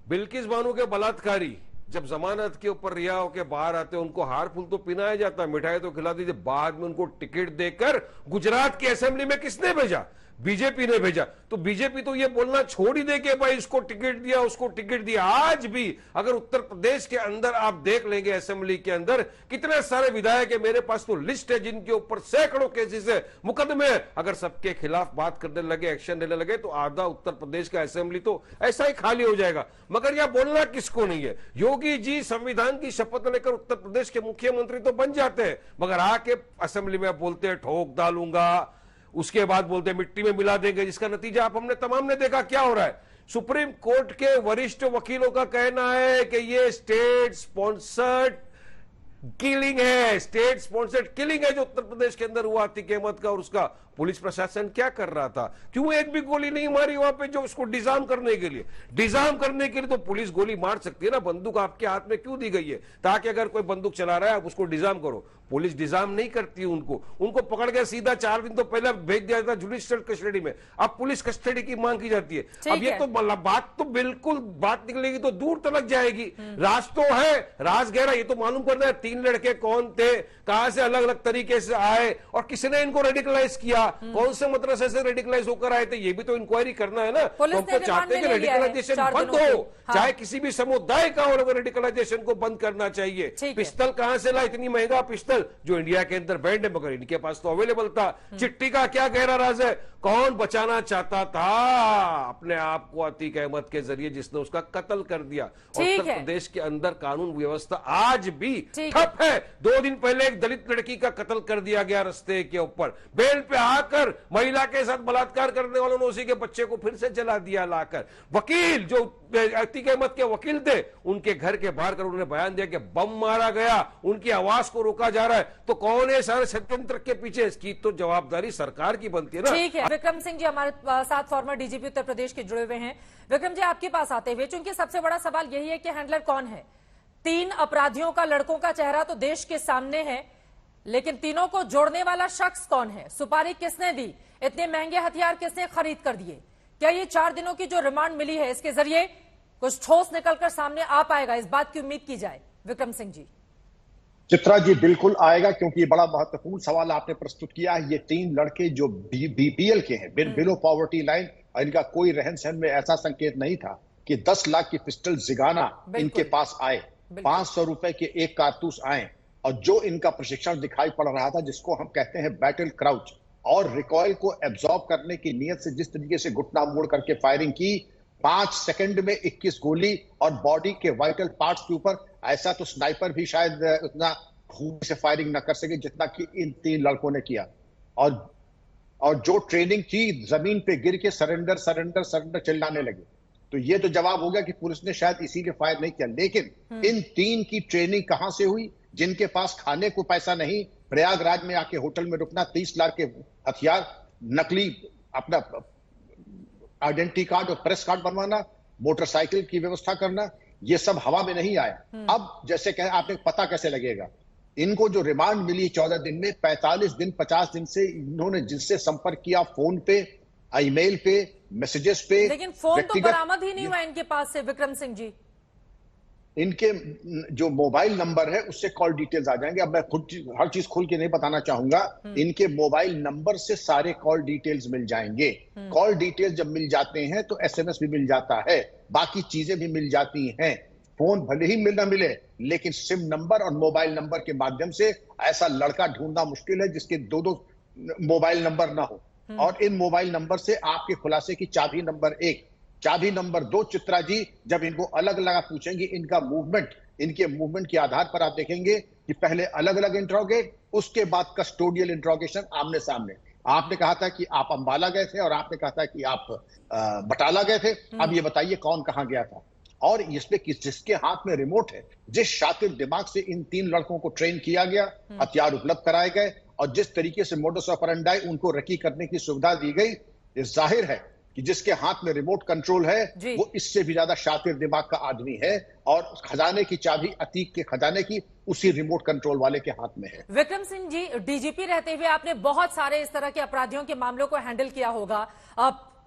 Speaker 12: बिल्किस बानो के बलात्कारी जब जमानत के ऊपर रिहा होकर बाहर आते हैं, उनको हार फूल तो पिनाया जाता, मिठाई तो खिला दीजिए, बाद में उनको टिकट देकर गुजरात की असेंबली में किसने भेजा? बीजेपी ने भेजा। तो बीजेपी तो ये बोलना छोड़ ही दे कि भाई इसको टिकट दिया, उसको टिकट दिया। आज भी अगर उत्तर प्रदेश के अंदर आप देख लेंगे, असेंबली के अंदर कितने सारे विधायक है, मेरे पास तो लिस्ट है जिनके ऊपर सैकड़ों केसेस है, मुकदमे। अगर सबके खिलाफ बात करने लगे, एक्शन लेने लगे, तो आधा उत्तर प्रदेश का असेंबली तो ऐसा ही खाली हो जाएगा। मगर यह बोलना किसको नहीं है? योगी जी संविधान की शपथ लेकर उत्तर प्रदेश के मुख्यमंत्री तो बन जाते हैं, मगर आके असेंबली में बोलते हैं ठोक डालूंगा, उसके बाद बोलते मिट्टी में मिला देंगे, जिसका नतीजा आप हमने तमाम ने देखा क्या हो रहा है। सुप्रीम कोर्ट के वरिष्ठ वकीलों का कहना है कि ये स्टेट स्पॉन्सर्ड किलिंग है, स्टेट स्पॉन्सर्ड किलिंग है जो उत्तर प्रदेश के अंदर हुआ अतीक अहमद का। और उसका पुलिस प्रशासन क्या कर रहा था? क्यों एक भी गोली नहीं मारी वहां पे जो उसको डिजार्म करने के लिए? डिजार्म करने के लिए तो पुलिस गोली मार सकती है ना, बंदूक आपके हाथ में क्यों दी गई है? ताकि अगर कोई बंदूक चला रहा है आप उसको डिजार्म करो। पुलिस डिजार्म नहीं करती उनको पकड़ के सीधा 4 दिन तो पहले भेज दिया था जुडिशियल कस्टडी में, अब पुलिस कस्टडी की मांग की जाती है। अब ये तो बात तो बिल्कुल बात निकलेगी तो दूर तक जाएगी। राज तो है, राज गहरा, ये तो मालूम करना है 3 लड़के कौन थे, कहां से अलग अलग तरीके से आए और किसने इनको रेडिकलाइज किया, कौन से मदरसे से रेडिकलाइज होकर आए थे, ये भी तो इंक्वायरी करना है ना। हम तो चाहते हैं कि रेडिकलाइजेशन बंद हो, चाहे किसी भी समुदाय का हो, रेडिकलाइजेशन को बंद करना चाहिए। पिस्टल कहां से ला? इतनी महंगा पिस्टल जो इंडिया के अंदर बैंड है, मगर इनके पास तो अवेलेबल था। चिट्ठी का क्या गहरा राज है? कौन बचाना चाहता था अपने आप को अतीक अहमद के जरिए, जिसने उसका कत्ल कर दिया। उत्तर प्रदेश के अंदर कानून व्यवस्था आज भी ठप है। 2 दिन पहले एक दलित लड़की का कत्ल कर दिया गया रास्ते के ऊपर, बेल पे आकर महिला के साथ बलात्कार करने वालों ने उसी के बच्चे को फिर से जला दिया लाकर। वकील जो अतीक अहमद के वकील थे, उनके घर के बाहर कर उन्होंने बयान दिया कि बम मारा गया, उनकी आवाज को रोका जा रहा है। तो कौन है सारे षड्यंत्र के पीछे? इसकी तो जवाबदारी सरकार की बनती है ना।
Speaker 1: ठीक है, विक्रम सिंह जी हमारे साथ फॉर्मर डीजीपी उत्तर प्रदेश के जुड़े हुए हैं। विक्रम जी आपके पास आते हुए, चूंकि सबसे बड़ा सवाल यही है कि हैंडलर कौन है। 3 अपराधियों का लड़कों का चेहरा तो देश के सामने है, लेकिन तीनों को जोड़ने वाला शख्स कौन है? सुपारी किसने दी? इतने महंगे हथियार किसने खरीद कर दिए? क्या ये 4 दिनों की जो रिमांड मिली है, इसके जरिए कुछ ठोस निकलकर सामने आ पाएगा, इस बात की उम्मीद की जाए? विक्रम सिंह जी।
Speaker 13: चित्रा जी, बिल्कुल आएगा, क्योंकि ये बड़ा महत्वपूर्ण सवाल आपने प्रस्तुत किया है। ये 3 लड़के जो बीपीएल के हैं, बिलो पॉवर्टी लाइन, और इनका कोई रहन सहन में ऐसा संकेत नहीं था कि 10 लाख की पिस्टल जिगाना इनके पास आए, 500 रुपए के एक कारतूस आए, और जो इनका प्रशिक्षण दिखाई पड़ रहा था, जिसको हम कहते हैं बैटल क्राउच, और रिकॉयल को एब्जॉर्ब करने की नीयत से जिस तरीके से घुटना मोड़ करके फायरिंग की, 5 सेकंड में 21 गोली, और बॉडी के वाइटल पार्ट्स के ऊपर, ऐसा तो स्नाइपर भी शायद उतना खूब से फायरिंग न कर सके जितना कि इन 3 लड़कों ने किया। और जो ट्रेनिंग की, जमीन पे गिर के सरेंडर सरेंडर सरेंडर चिल्लाने लगे। तो ये तो जवाब हो गया कि पुलिस ने शायद इसीलिए फायर नहीं किया। लेकिन इन 3 की ट्रेनिंग कहां से हुई? जिनके पास खाने को पैसा नहीं, प्रयागराज में आके होटल में रुकना, 30 लाख के हथियार, नकली अपना आइडेंटिटी कार्ड और प्रेस कार्ड बनवाना, मोटरसाइकिल की व्यवस्था करना, ये सब हवा में नहीं आया। अब जैसे कहे आपने, पता कैसे लगेगा? इनको जो रिमांड मिली 14 दिन में, 45 दिन 50 दिन से इन्होंने जिससे संपर्क किया, फोन पे, ईमेल पे, मैसेजेस पे,
Speaker 1: लेकिन फोन तो बरामद ही नहीं हुआ इनके पास से। विक्रम सिंह जी,
Speaker 13: इनके जो मोबाइल नंबर है उससे कॉल डिटेल्स आ जाएंगे। अब मैं खुद हर चीज खोल के नहीं बताना चाहूंगा। इनके मोबाइल नंबर से सारे कॉल डिटेल्स मिल जाएंगे। कॉल डिटेल्स जब मिल जाते हैं तो एसएमएस भी मिल जाता है, बाकी चीजें भी मिल जाती हैं। फोन भले ही मिल ना मिले, लेकिन सिम नंबर और मोबाइल नंबर के माध्यम से ऐसा लड़का ढूंढना मुश्किल है जिसके 2-2 मोबाइल नंबर ना हो। और इन मोबाइल नंबर से आपके खुलासे की चाबी नंबर 1, चाबी नंबर 2, चित्रा जी, जब इनको अलग अलग पूछेंगे इनका मूवमेंट, इनके मूवमेंट के आधार पर आप देखेंगे कि पहले अलग अलग इंट्रोगेट, उसके बाद कस्टोडियल इंट्रोगेशन आमने सामने। आपने कहा था कि आप अंबाला गए थे और आपने कहा था कि आप बटाला गए थे। अब ये बताइए कौन कहां गया था? और इसमें जिसके हाथ में रिमोट है, जिस शातिर दिमाग से इन 3 लड़कों को ट्रेन किया गया, हथियार उपलब्ध कराए गए, और जिस तरीके से मोडस ऑपरेंडाई उनको रकी करने की सुविधा दी गई, ये जाहिर है कि जिसके हाथ में रिमोट कंट्रोल है वो इससे भी ज्यादा शातिर दिमाग का आदमी है। और खजाने की चाबी, अतीक के खजाने की, उसी रिमोट कंट्रोल वाले के हाथ में है।
Speaker 1: विक्रम सिंह जी, डीजीपी रहते हुए आपने बहुत सारे इस तरह के अपराधियों के मामलों को हैंडल किया होगा।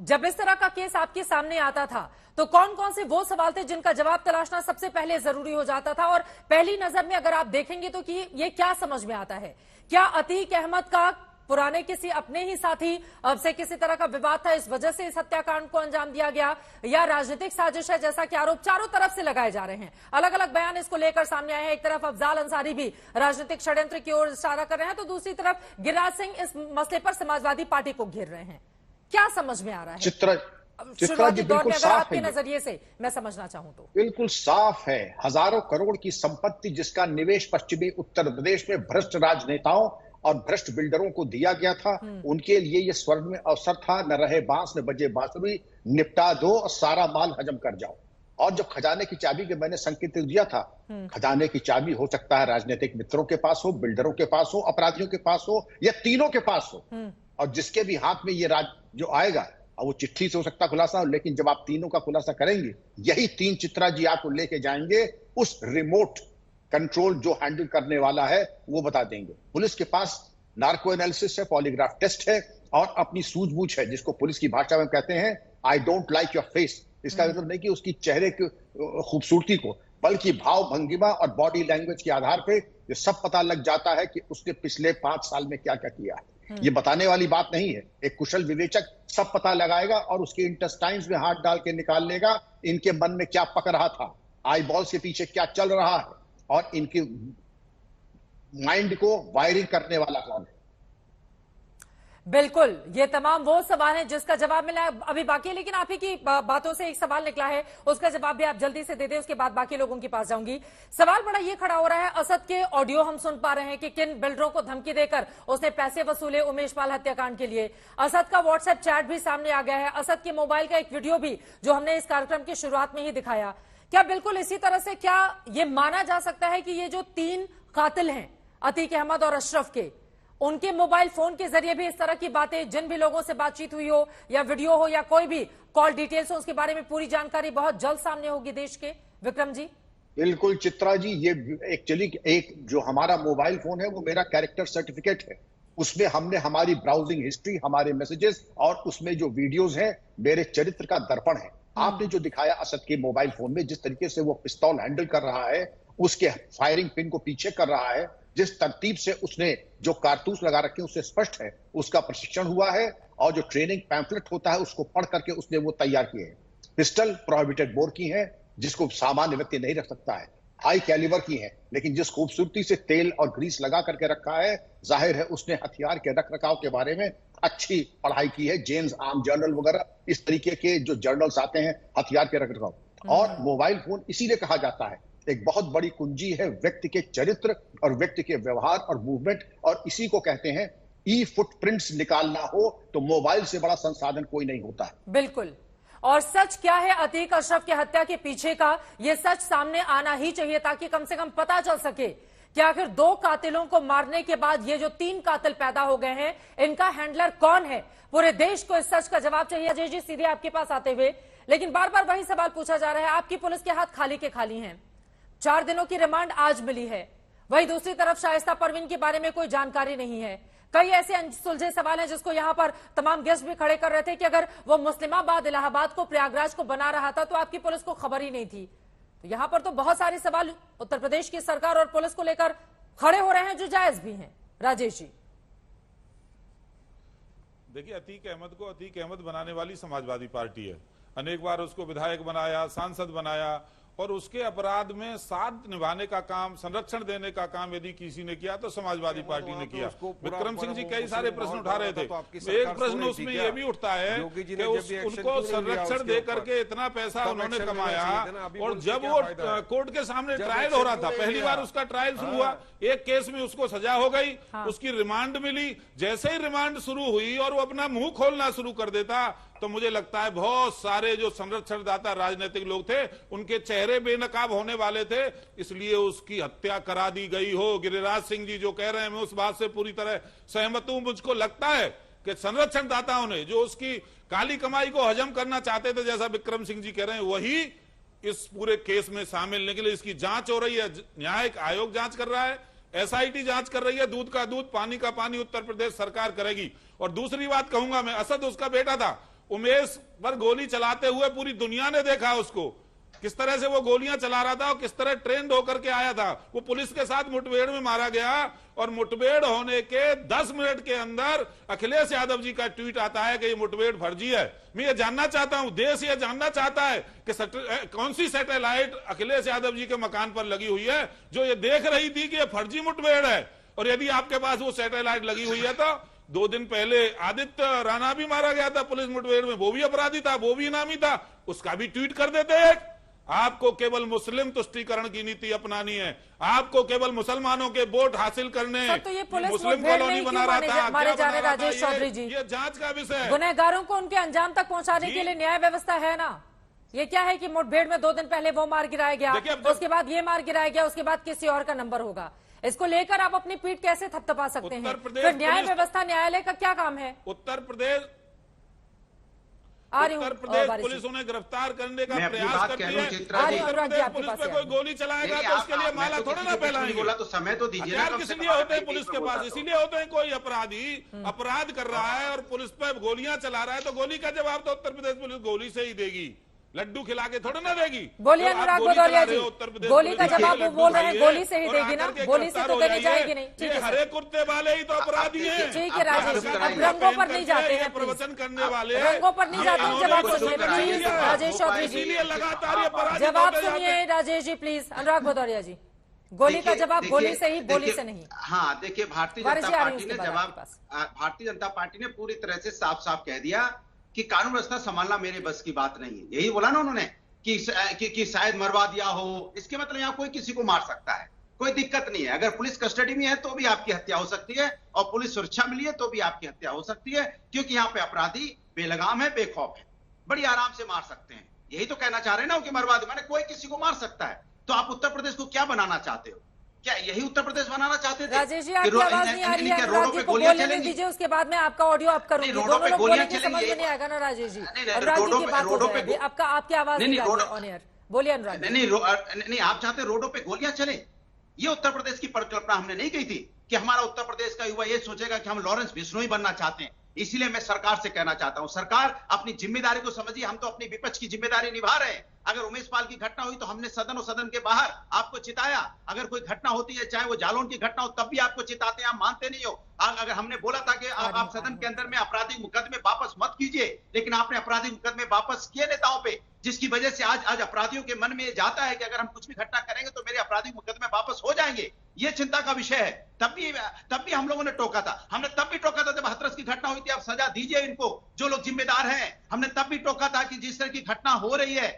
Speaker 1: जब इस तरह का केस आपके सामने आता था तो कौन कौन से वो सवाल थे जिनका जवाब तलाशना सबसे पहले जरूरी हो जाता था? और पहली नजर में अगर आप देखेंगे तो कि ये क्या समझ में आता है? क्या अतीक अहमद का पुराने किसी अपने ही साथी से किसी तरह का विवाद था, इस वजह से इस हत्याकांड को अंजाम दिया गया, या राजनीतिक साजिश है, जैसा कि आरोप चारों तरफ से लगाए जा रहे हैं? अलग अलग बयान इसको लेकर सामने आए हैं। एक तरफ अफजाल अंसारी भी राजनीतिक षड्यंत्र की ओर इशारा कर रहे हैं, तो दूसरी तरफ गिरिराज सिंह इस मसले पर समाजवादी पार्टी को घेर रहे हैं। क्या समझ में आ रहा है?
Speaker 13: चित्रा जी, बिल्कुल साफ
Speaker 1: आपके नजरिए से मैं समझना चाहूं तो
Speaker 13: बिल्कुल साफ है। हजारों करोड़ की संपत्ति जिसका निवेश पश्चिमी उत्तर प्रदेश में भ्रष्ट राजनेताओं और भ्रष्ट बिल्डरों को दिया गया था, उनके लिए यह स्वर्ण में अवसर था। न रहे बांस न बजे बांसुरी, निपटा दो और सारा माल हजम कर जाओ। और जब खजाने की चाबी के मैंने संकेत दिया था, खजाने की चाबी हो सकता है राजनीतिक मित्रों के पास हो, बिल्डरों के पास हो, अपराधियों के पास हो, या तीनों के पास हो। और जिसके भी हाथ में ये राज जो आएगा, और वो चिट्ठी से हो सकता खुलासा, लेकिन जब आप तीनों का खुलासा करेंगे, यही 3 चित्रा जी आपको लेके जाएंगे उस रिमोट कंट्रोल जो हैंडल करने वाला है, वो बता देंगे। पुलिस के पास नार्को एनालिसिस है, पॉलीग्राफ टेस्ट है, और अपनी सूझबूझ है, जिसको पुलिस की भाषा में कहते हैं I don't like your face. इसका मतलब नहीं कि उसकी चेहरे की खूबसूरती को, बल्कि भाव भंगिमा और बॉडी लैंग्वेज के आधार पे ये सब पता लग जाता है कि उसने पिछले 5 साल में क्या क्या किया है। ये बताने वाली बात नहीं है। एक कुशल विवेचक सब पता लगाएगा और उसके इंटेस्टाइन्स में हाथ डाल के निकाल लेगा इनके मन में क्या पक रहा था, आई बॉल्स के पीछे क्या चल रहा है, और इनके माइंड को वायरिंग करने वाला कौन है।
Speaker 1: बिल्कुल, ये तमाम वो सवाल हैं जिसका जवाब मिला अभी बाकी है। लेकिन आप ही की बातों से एक सवाल निकला है, उसका जवाब भी आप जल्दी से दे दें, उसके बाद बाकी लोगों के पास जाऊंगी। सवाल बड़ा ये खड़ा हो रहा है, असद के ऑडियो हम सुन पा रहे हैं कि किन बिल्डरों को धमकी देकर उसने पैसे वसूले उमेश पाल हत्याकांड के लिए। असद का व्हाट्सएप चैट भी सामने आ गया है, असद के मोबाइल का एक वीडियो भी जो हमने इस कार्यक्रम की शुरुआत में ही दिखाया। क्या बिल्कुल इसी तरह से क्या ये माना जा सकता है कि ये जो 3 कातिल हैं, अतीक अहमद और अशरफ के, उनके मोबाइल फोन के जरिए भी इस तरह की बातें, जिन भी लोगों से बातचीत हुई हो या वीडियो हो या कोई भी कॉल डिटेल्स हो, उसके बारे में पूरी जानकारी बहुत जल्द सामने होगी देश के? विक्रम जी,
Speaker 13: बिल्कुल चित्रा जी, ये एक्चुअली एक जो हमारा मोबाइल फोन है वो मेरा कैरेक्टर सर्टिफिकेट है। उसमें हमने हमारी ब्राउजिंग हिस्ट्री, हमारे मैसेजेस और उसमें जो वीडियोस हैं, मेरे चरित्र का दर्पण है। आपने जो दिखाया असद के मोबाइल फोन में, जिस तरीके से वो पिस्तौल हैंडल कर रहा है, उसके फायरिंग पिन को पीछे कर रहा है, जिस तरतीब से उसने जो कारतूस लगा रखे हैं, उससे स्पष्ट है उसका प्रशिक्षण हुआ है और जो ट्रेनिंग पैम्फलेट होता है उसको पढ़ करके उसने वो तैयार किए हैं। पिस्टल प्रोहिबिटेड बोर की है, जिसको सामान्य व्यक्ति नहीं रख सकता है, हाई कैलिबर की है, लेकिन जिस खूबसूरती से तेल और ग्रीस लगा करके रखा है, जाहिर है उसने हथियार के रख रखाव के बारे में अच्छी पढ़ाई की है। जेम्स आर्म जर्नल वगैरह इस तरीके के जो जर्नल्स आते हैं हथियार के रख रखाव। और मोबाइल फोन इसीलिए कहा जाता है, एक बहुत बड़ी कुंजी है व्यक्ति के चरित्र और व्यक्ति के व्यवहार और मूवमेंट, और इसी को कहते हैं ई फुटप्रिंट्स निकालना हो तो मोबाइल से बड़ा संसाधन कोई नहीं होता है।
Speaker 1: बिल्कुल। और सच क्या है अतीक अशरफ की हत्या के पीछे का, यह सच सामने आना ही चाहिए ताकि कम से कम पता चल सके कि आखिर 2 कातिलों को मारने के बाद ये जो 3 कातिल पैदा हो गए हैं, इनका हैंडलर कौन है। पूरे देश को इस सच का जवाब चाहिए। अजय जी, सीधे आपके पास आते हुए, लेकिन बार बार वही सवाल पूछा जा रहा है, आपकी पुलिस के हाथ खाली के खाली हैं। 4 दिनों की रिमांड आज मिली है, वही दूसरी तरफ शाइस्ता परवीन के बारे में कोई जानकारी नहीं है। कई ऐसे सुलझे सवाल हैं जिसको यहां पर तमाम गेस्ट भी खड़े कर रहे थे कि अगर वो मुस्लिमाबाद इलाहाबाद को प्रयागराज को बना रहा था तो आपकी पुलिस को खबर ही नहीं थी। तो यहां पर तो बहुत सारे सवाल उत्तर प्रदेश की सरकार और पुलिस को लेकर खड़े हो रहे हैं जो जायज भी हैं। राजेश जी,
Speaker 8: देखिए, अतीक अहमद को अतीक अहमद बनाने वाली समाजवादी पार्टी है। अनेक बार उसको विधायक बनाया, सांसद बनाया, और उसके अपराध में साथ निभाने का काम, संरक्षण देने का काम यदि किसी ने किया तो समाजवादी पार्टी ने किया। विक्रम सिंह जी कई सारे प्रश्न उठा रहे थे, एक प्रश्न उसमें यह भी उठता है कि उनको संरक्षण दे करके इतना पैसा उन्होंने कमाया, और जब वो कोर्ट के सामने ट्रायल हो रहा था, पहली बार उसका ट्रायल शुरू हुआ, एक केस में उसको सजा हो गई, उसकी रिमांड मिली। जैसे ही रिमांड शुरू हुई और वो अपना मुंह खोलना शुरू कर देता तो मुझे लगता है बहुत सारे जो संरक्षणदाता राजनीतिक लोग थे उनके चेहरे बेनकाब होने वाले थे, इसलिए उसकी हत्या करा दी गई हो। गिरिराज सिंह जी जो कह रहे हैं, मैं उस बात से पूरी तरह सहमत हूं। मुझको लगता है कि संरक्षणदाताओं ने जो उसकी काली कमाई को हजम करना चाहते थे, जैसा विक्रम सिंह जी कह रहे हैं, वही इस पूरे केस में शामिल लेने के लिए इसकी जांच हो रही है। न्यायिक आयोग जांच कर रहा है, एसआईटी जांच कर रही है, दूध का दूध पानी का पानी उत्तर प्रदेश सरकार करेगी। और दूसरी बात कहूंगा मैं, असद उसका बेटा था, उमेश पर गोली चलाते हुए पूरी दुनिया ने देखा उसको, किस तरह से वो गोलियां चला रहा था और किस तरह ट्रेंड होकर के आया था। वो पुलिस के साथ मुठभेड़ में मारा गया, और मुठभेड़ होने के 10 मिनट के अंदर अखिलेश यादव जी का ट्वीट आता है कि ये मुठभेड़ फर्जी है। मैं ये जानना चाहता हूं, देश ये जानना चाहता है कि कौन सी सैटेलाइट अखिलेश यादव जी के मकान पर लगी हुई है जो ये देख रही थी कि ये फर्जी मुठभेड़ है। और यदि आपके पास वो सैटेलाइट लगी हुई है तो 2 दिन पहले आदित्य राणा भी मारा गया था पुलिस मुठभेड़ में, वो भी अपराधी था, वो भी इनामी था, उसका भी ट्वीट कर देते हैं। आपको केवल मुस्लिम तुष्टीकरण की नीति अपनानी है, आपको केवल मुसलमानों के वोट हासिल करने,
Speaker 1: तो ये पुलिस
Speaker 8: मुस्लिम कॉलोनी बना रहा था,
Speaker 1: मारे जा रहे राजेश चौधरी जी,
Speaker 8: ये जांच का विषय है।
Speaker 1: गुनहगारों को उनके अंजाम तक पहुंचाने के लिए न्याय व्यवस्था है ना। ये क्या है कि मुठभेड़ में 2 दिन पहले वो मार गिराया गया, उसके बाद ये मार गिराया गया, उसके बाद किसी और का नंबर होगा। इसको लेकर आप अपनी पीठ कैसे थपथपा सकते हैं? फिर न्याय व्यवस्था, न्यायालय का क्या काम है?
Speaker 8: उत्तर प्रदेश पुलिस उन्हें गिरफ्तार करने का प्रयास करती है। पुलिस पे कोई गोली चलाएगा तो उसके लिए माला थोड़ा ना फैलाएंगे।
Speaker 9: बोला तो समय तो दीजिए ना।
Speaker 8: किस लिए होते हैं पुलिस के पास? इसीलिए होते हैं कोई अपराधी अपराध कर रहा है और पुलिस पे गोलियां चला रहा है तो गोली का जवाब तो उत्तर प्रदेश पुलिस गोली से ही देगी, लड्डू खिला के थोड़ा ना देगी।
Speaker 1: बोलिए अनुराग भदौरिया जी, गोली का जवाब वो बोल रहे हैं गोली से ही देगी ना, गोली से तो देनी जाएगी नहीं। ठीक है,
Speaker 8: हरे कुर्ते वाले ही तो अपराधी हैं।
Speaker 1: ठीक है राजेश, अब रंगों पर नहीं जाते हैं,
Speaker 8: प्रवचन करने वाले
Speaker 1: रंगों पर नहीं जाते हैं। जवाब सुनिए प्लीज राजेश चौधरी जी,
Speaker 8: लगातार
Speaker 1: जवाब सुनिए राजेश जी प्लीज। अनुराग भदौरिया जी, गोली का जवाब गोली से ही, बोली से नहीं।
Speaker 9: हाँ देखिए, भारतीय जनता पार्टी ने पूरी तरह से साफ साफ कह दिया कि कानून व्यवस्था संभालना मेरे बस की बात नहीं है। यही बोला ना उन्होंने कि शायद मरवा दिया हो, इसके मतलब यहाँ कोई किसी को मार सकता है, कोई दिक्कत नहीं है। अगर पुलिस कस्टडी में है तो भी आपकी हत्या हो सकती है, और पुलिस सुरक्षा मिली है तो भी आपकी हत्या हो सकती है, क्योंकि यहाँ पे अपराधी बेलगाम है, बेखौफ है, बड़ी आराम से मार सकते हैं। यही तो कहना चाह रहे हैं ना कि मरवा दे, माने कोई किसी को मार सकता है। तो आप उत्तर प्रदेश को क्या बनाना चाहते हो? क्या यही उत्तर प्रदेश बनाना चाहते थे?
Speaker 1: राजेश जी, आपकी आवाज नहीं आ रही है, अनुराग जी को बोलने दीजिए, उसके बाद में आपका ऑडियो अप करूंगी। दोनों लोग बोलेंगे, समझ में नहीं आएगा ना राजेश जी। अनुराग जी की बात हो जाएगी, आपकी आवाज नहीं आ रही ऑन एयर। बोलिए अनुराग।
Speaker 9: नहीं, आप चाहते रोडों पे गोलियां चले? ये उत्तर प्रदेश की परिकल्पना हमने नहीं कही थी कि हमारा उत्तर प्रदेश का युवा ये सोचेगा कि हम लॉरेंस बिश्नोई बनना चाहते हैं। इसीलिए मैं सरकार से कहना चाहता हूं, सरकार अपनी जिम्मेदारी को समझिए। हम तो अपनी विपक्ष की जिम्मेदारी निभा रहे हैं। अगर उमेश पाल की घटना हुई तो हमने सदन और सदन के बाहर आपको चिताया। अगर कोई घटना होती है, चाहे वो जालौन की घटना हो, तब भी आपको चिताते हैं, आप मानते नहीं हो। अगर हमने बोला था कि आप सदन के अंदर में आपराधिक मुकदमे वापस मत कीजिए, लेकिन आपने आपराधिक मुकदमे वापस किए नेताओं पे, जिसकी वजह से आज अपराधियों के मन में ये जाता है कि अगर हम कुछ भी घटना करेंगे तो मेरे आपराधिक मुकदमे वापस हो जाएंगे। ये चिंता का विषय है। तब भी हम लोगों ने टोका था। हमने तब भी टोका था जब हाथरस की घटना हुई थी, आप सजा दीजिए इनको, जो लोग जिम्मेदार हैं। हमने तब भी टोका था कि जिस तरह की घटना हो रही है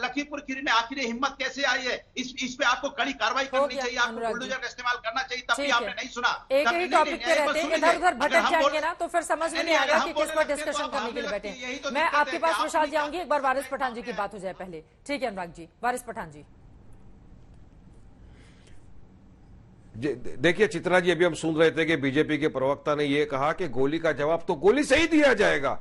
Speaker 9: लखीमपुर खीरी में, आखिर हिम्मत कैसे आई है, इस पे आपको कड़ी कार्रवाई करनी चाहिए, आपको बुलडोजर का इस्तेमाल करना चाहिए। तब भी आपने नहीं सुना।
Speaker 1: एक ही टॉपिक पे रहते हैं, इधर उधर भटक जाएंगे ना तो फिर समझ में नहीं आएगा कि किस पर डिस्कशन करने के लिए बैठे। मैं आपके पास विशाल जी आऊंगी, एक बार वारिस पठान जी की बात हो जाए पहले। ठीक है अनुराग जी, वारिस पठान जी।
Speaker 12: देखिए चित्रा जी, अभी हम सुन रहे थे कि बीजेपी के प्रवक्ता ने यह कहा कि गोली का जवाब तो गोली से ही दिया जाएगा।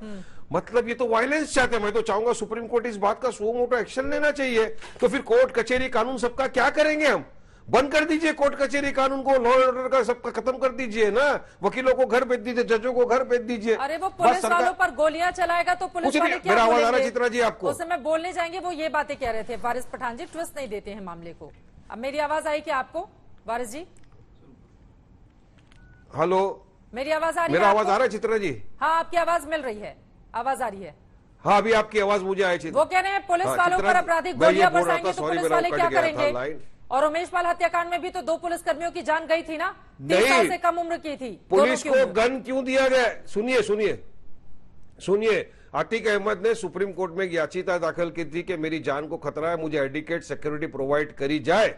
Speaker 12: मतलब ये तो वायलेंस चाहते हैं। मैं तो चाहूंगा सुप्रीम कोर्ट इस बात का सो मोटो एक्शन लेना चाहिए। तो फिर कोर्ट कचहरी कानून सबका क्या करेंगे हम? बंद कर दीजिए कोर्ट कचहरी कानून को, लॉ एंड ऑर्डर का सबका खत्म कर दीजिए ना। वकीलों को घर भेज दीजिए, जजों को घर भेज दीजिए।
Speaker 1: अरे वो पुलिस वालों पर गोलियां चलाएगा तो पुलिस वाले क्या
Speaker 12: मेरा आवाज आ रहा है चित्रा जी आपको?
Speaker 1: उस समय बोलने जाएंगे वो ये बातें कह रहे थे। वारिस पठान जी ट्विस्ट नहीं देते हैं मामले को। अब मेरी आवाज आई क्या आपको वारिस जी?
Speaker 12: हेलो,
Speaker 1: मेरी आवाज आ रही है?
Speaker 12: मेरा आवाज आ रहा है चित्रा जी?
Speaker 1: हाँ, आपकी आवाज मिल रही है, आवाज आ रही है।
Speaker 12: हाँ, अभी आपकी आवाज मुझे आई चित्रा।
Speaker 1: वो कह रहे हैं पुलिस वालों पर आपराधिक गोलियां बरसाएंगे तो पुलिस वाले क्या करेंगे? और उमेश पाल हत्याकांड में भी तो 2 पुलिसकर्मियों की जान गई थी ना, 3 साल से कम उम्र की थी।
Speaker 12: पुलिस को गन क्यों दिया गया? सुनिए, अतीक अहमद ने सुप्रीम कोर्ट में याचिका दाखिल की थी कि मेरी जान को खतरा है, मुझे एडिकेट सिक्योरिटी प्रोवाइड करी जाए।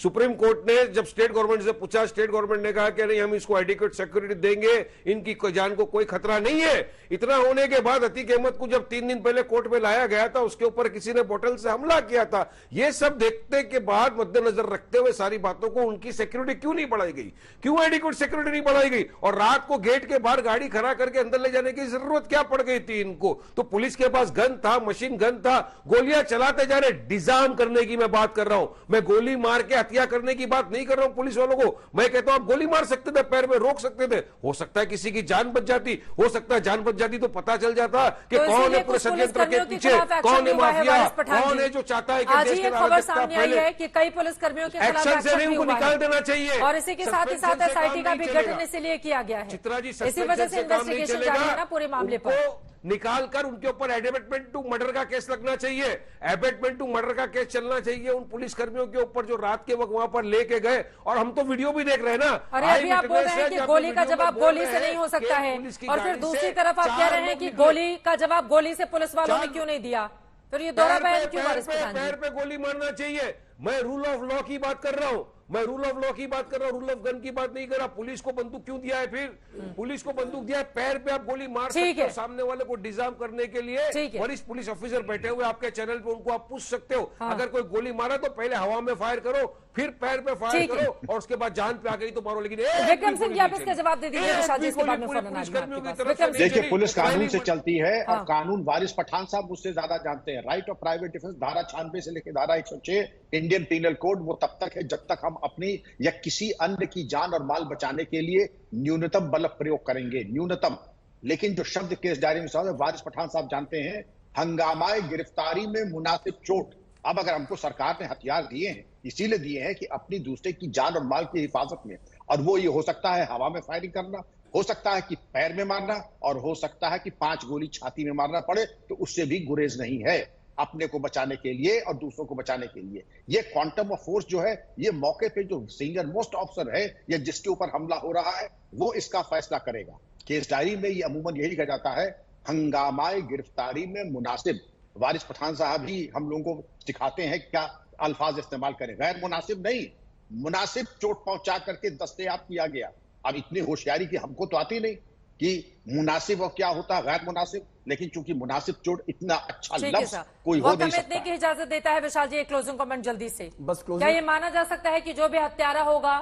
Speaker 12: सुप्रीम कोर्ट ने जब स्टेट गवर्नमेंट से पूछा, स्टेट गवर्नमेंट ने कहा कि नहीं, हम इसको एडिकेट सिक्योरिटी देंगे, इनकी जान को कोई खतरा नहीं है। इतना होने के बाद अतीक अहमद को जब 3 दिन पहले कोर्ट में लाया गया था, उसके ऊपर किसी ने बोतल से हमला किया था। ये सब देखने के बाद, मद्देनजर रखते हुए सारी बातों को, उनकी सिक्योरिटी क्यों नहीं बढ़ाई गई? क्यों एडिकेट सिक्योरिटी नहीं बढ़ाई गई? और रात को गेट के बाहर गाड़ी खड़ा करके अंदर ले जाने की जरूरत क्या पड़ गई थी इनको? तो पुलिस के पास गन था, मशीन गन था, गोलियां चलाते जा रहे। डिजार्म करने की मैं बात कर रहा हूं, मैं गोली मार के हत्या करने की बात नहीं कर रहा हूं पुलिस वालों को। मैं कहता हूं आप गोली मार सकते थे, पैर में रोक सकते थे, हो सकता है किसी की जान बच जाती, हो सकता है जान बच जाती तो पता चल जाता कि कौन है पूरे षड्यंत्र के पीछे, कौन है माफिया, कौन है जो चाहता है कि देश के
Speaker 1: खबर सामने आई है कि कई पुलिसकर्मियों के खिलाफ
Speaker 12: एक्शन से नहीं उनको निकाल देना चाहिए।
Speaker 1: और इसी के साथ ही साथ SIT का भी गठन इसलिए किया गया है।
Speaker 12: चित्रा जी,
Speaker 1: इसी वजह से इन्वेस्टिगेशन जारी है ना पूरे मामले पर।
Speaker 12: निकाल कर उनके ऊपर एबेटमेंट टू मर्डर का केस लगना चाहिए, एबेटमेंट टू मर्डर का केस चलना चाहिए उन पुलिस कर्मियों के ऊपर जो रात के वक्त वहां पर लेके गए। और हम तो वीडियो भी देख रहे हैं ना।
Speaker 1: अरे अभी आप बोल रहे हैं कि गोली का जवाब गोली से नहीं हो सकता है, और फिर दूसरी तरफ आप कह रहे हैं कि गोली का जवाब गोली से पुलिस वालों ने क्यों नहीं दिया? फिर ये दोहरा बयान क्यों?
Speaker 12: पैर पे गोली मारना चाहिए। मैं रूल ऑफ लॉ की बात कर रहा हूं, मैं रूल ऑफ लॉ की बात कर रहा हूं, रूल ऑफ गन की बात नहीं कर रहा। पुलिस को बंदूक क्यों दिया है? फिर पुलिस को बंदूक दिया है, पैर पे आप गोली मार सकते हो सामने वाले को डिजार्म करने के लिए। वरिष्ठ पुलिस ऑफिसर बैठे हुए आपके चैनल पे, उनको आप पूछ सकते हो। अगर कोई गोली मारा तो पहले हवा में फायर करो, फिर पैर पे फायर करो, और उसके बाद जान पे आ गई तो मारो। लेकिन
Speaker 1: विक्रम सिंह जी, आप इसका जवाब दे दीजिए।
Speaker 13: देखिए, पुलिस कानून से चलती है और कानून वारिस पठान साहब मुझसे ज्यादा जानते हैं। राइट ऑफ प्राइवेट डिफेंस धारा 96 से लेकर धारा 106 इंडियन पीनल कोड, वो तब तक है जब तक हम अपनी या किसी अन्य की जान और माल बचाने के लिए न्यूनतम बल प्रयोग करेंगे, न्यूनतम। लेकिन जो शब्द केस डायरी में साहब वारिस पठान साहब जानते हैं, हंगामाए गिरफ्तारी में मुनासिब चोट। अब अगर हमको सरकार ने हथियार दिए हैं, इसीलिए दिए हैं कि अपनी दूसरे की जान और माल की हिफाजत में, और वो ये हो सकता है हवा में फायरिंग करना, हो सकता है कि पैर में मारना, और हो सकता है कि 5 गोली छाती में मारना पड़े, तो उससे भी गुरेज नहीं है अपने को बचाने के लिए और दूसरों को बचाने के लिए। ये क्वांटम ऑफ फोर्स जो है, ये मौके पे जो सीनियर मोस्ट ऑफिसर है या जिसके ऊपर हमला हो रहा है, वो इसका फैसला करेगा। केस डायरी में ये अमूमन यही लिखा जाता है, हंगामाए गिरफ्तारी में मुनासिब। वारिस पठान साहब ही हम लोगों को सिखाते हैं क्या अल्फाज इस्तेमाल करें। गैर मुनासिब नहीं, मुनासिब चोट पहुंचा करके दस्तयाब किया गया। अब इतनी होशियारी की हमको तो आती नहीं कि मुनासिब और क्या होता है गैर मुनासिब, लेकिन चूंकि मुनासिब चोट इतना अच्छा लफ्ज कोई हो नहीं सकता।
Speaker 1: की इजाजत देता है विशाल जी, एक क्लोजिंग कमेंट जल्दी से। बस क्या ये माना जा सकता है कि जो भी हत्यारा होगा,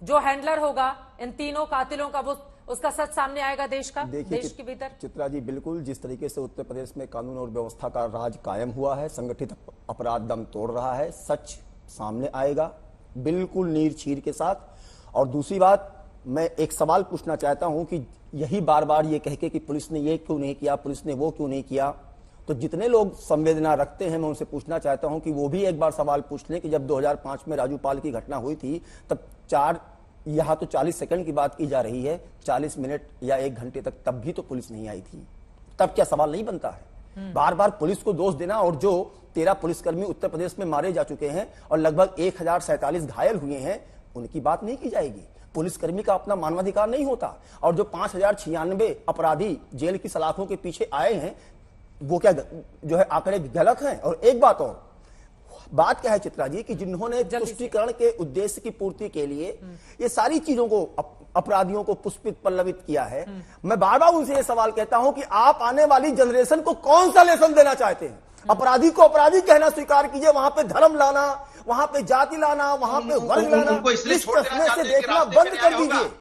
Speaker 1: जो हैंडलर होगा इन तीनों कातिलों का, वो उसका सच सामने आएगा देश का, देश के भीतर?
Speaker 10: चित्रा जी, बिल्कुल जिस तरीके से उत्तर प्रदेश में कानून और व्यवस्था का राज कायम हुआ है, संगठित अपराध दम तोड़ रहा है, सच सामने आएगा बिल्कुल नीर चीर के साथ। और दूसरी बात, मैं एक सवाल पूछना चाहता हूं कि यही बार बार ये कह के कि पुलिस ने ये क्यों नहीं किया, पुलिस ने वो क्यों नहीं किया, तो जितने लोग संवेदना रखते हैं मैं उनसे पूछना चाहता हूं कि वो भी एक बार सवाल पूछ लें कि जब 2005 में राजू पाल की घटना हुई थी तब यहाँ तो 40 सेकंड की बात की जा रही है, 40 मिनट या 1 घंटे तक तब भी तो पुलिस नहीं आई थी। तब क्या सवाल नहीं बनता है? बार बार पुलिस को दोष देना, और जो 13 पुलिसकर्मी उत्तर प्रदेश में मारे जा चुके हैं और लगभग 1047 घायल हुए हैं, उनकी बात नहीं की जाएगी। पुलिसकर्मी का अपना मानवाधिकार नहीं होता? और जो 5096 अपराधी जेल की सलाखों के पीछे आए हैं, वो क्या जो है आंकड़े गलत हैं? और एक बात और, बात क्या है चित्रा जी कि जिन्होंने तुष्टीकरण के उद्देश्य की पूर्ति के लिए ये सारी चीजों को, अपराधियों को पुष्पित पल्लवित किया है, मैं बार बार उनसे ये सवाल कहता हूं कि आप आने वाली जनरेशन को कौन सा लेसन देना चाहते हैं? अपराधी को अपराधी कहना स्वीकार कीजिए, वहां पे धर्म लाना, वहां पे जाति लाना, वहां पे वर्ग लाना, इस प्रश्न से देखना बंद कर दीजिए।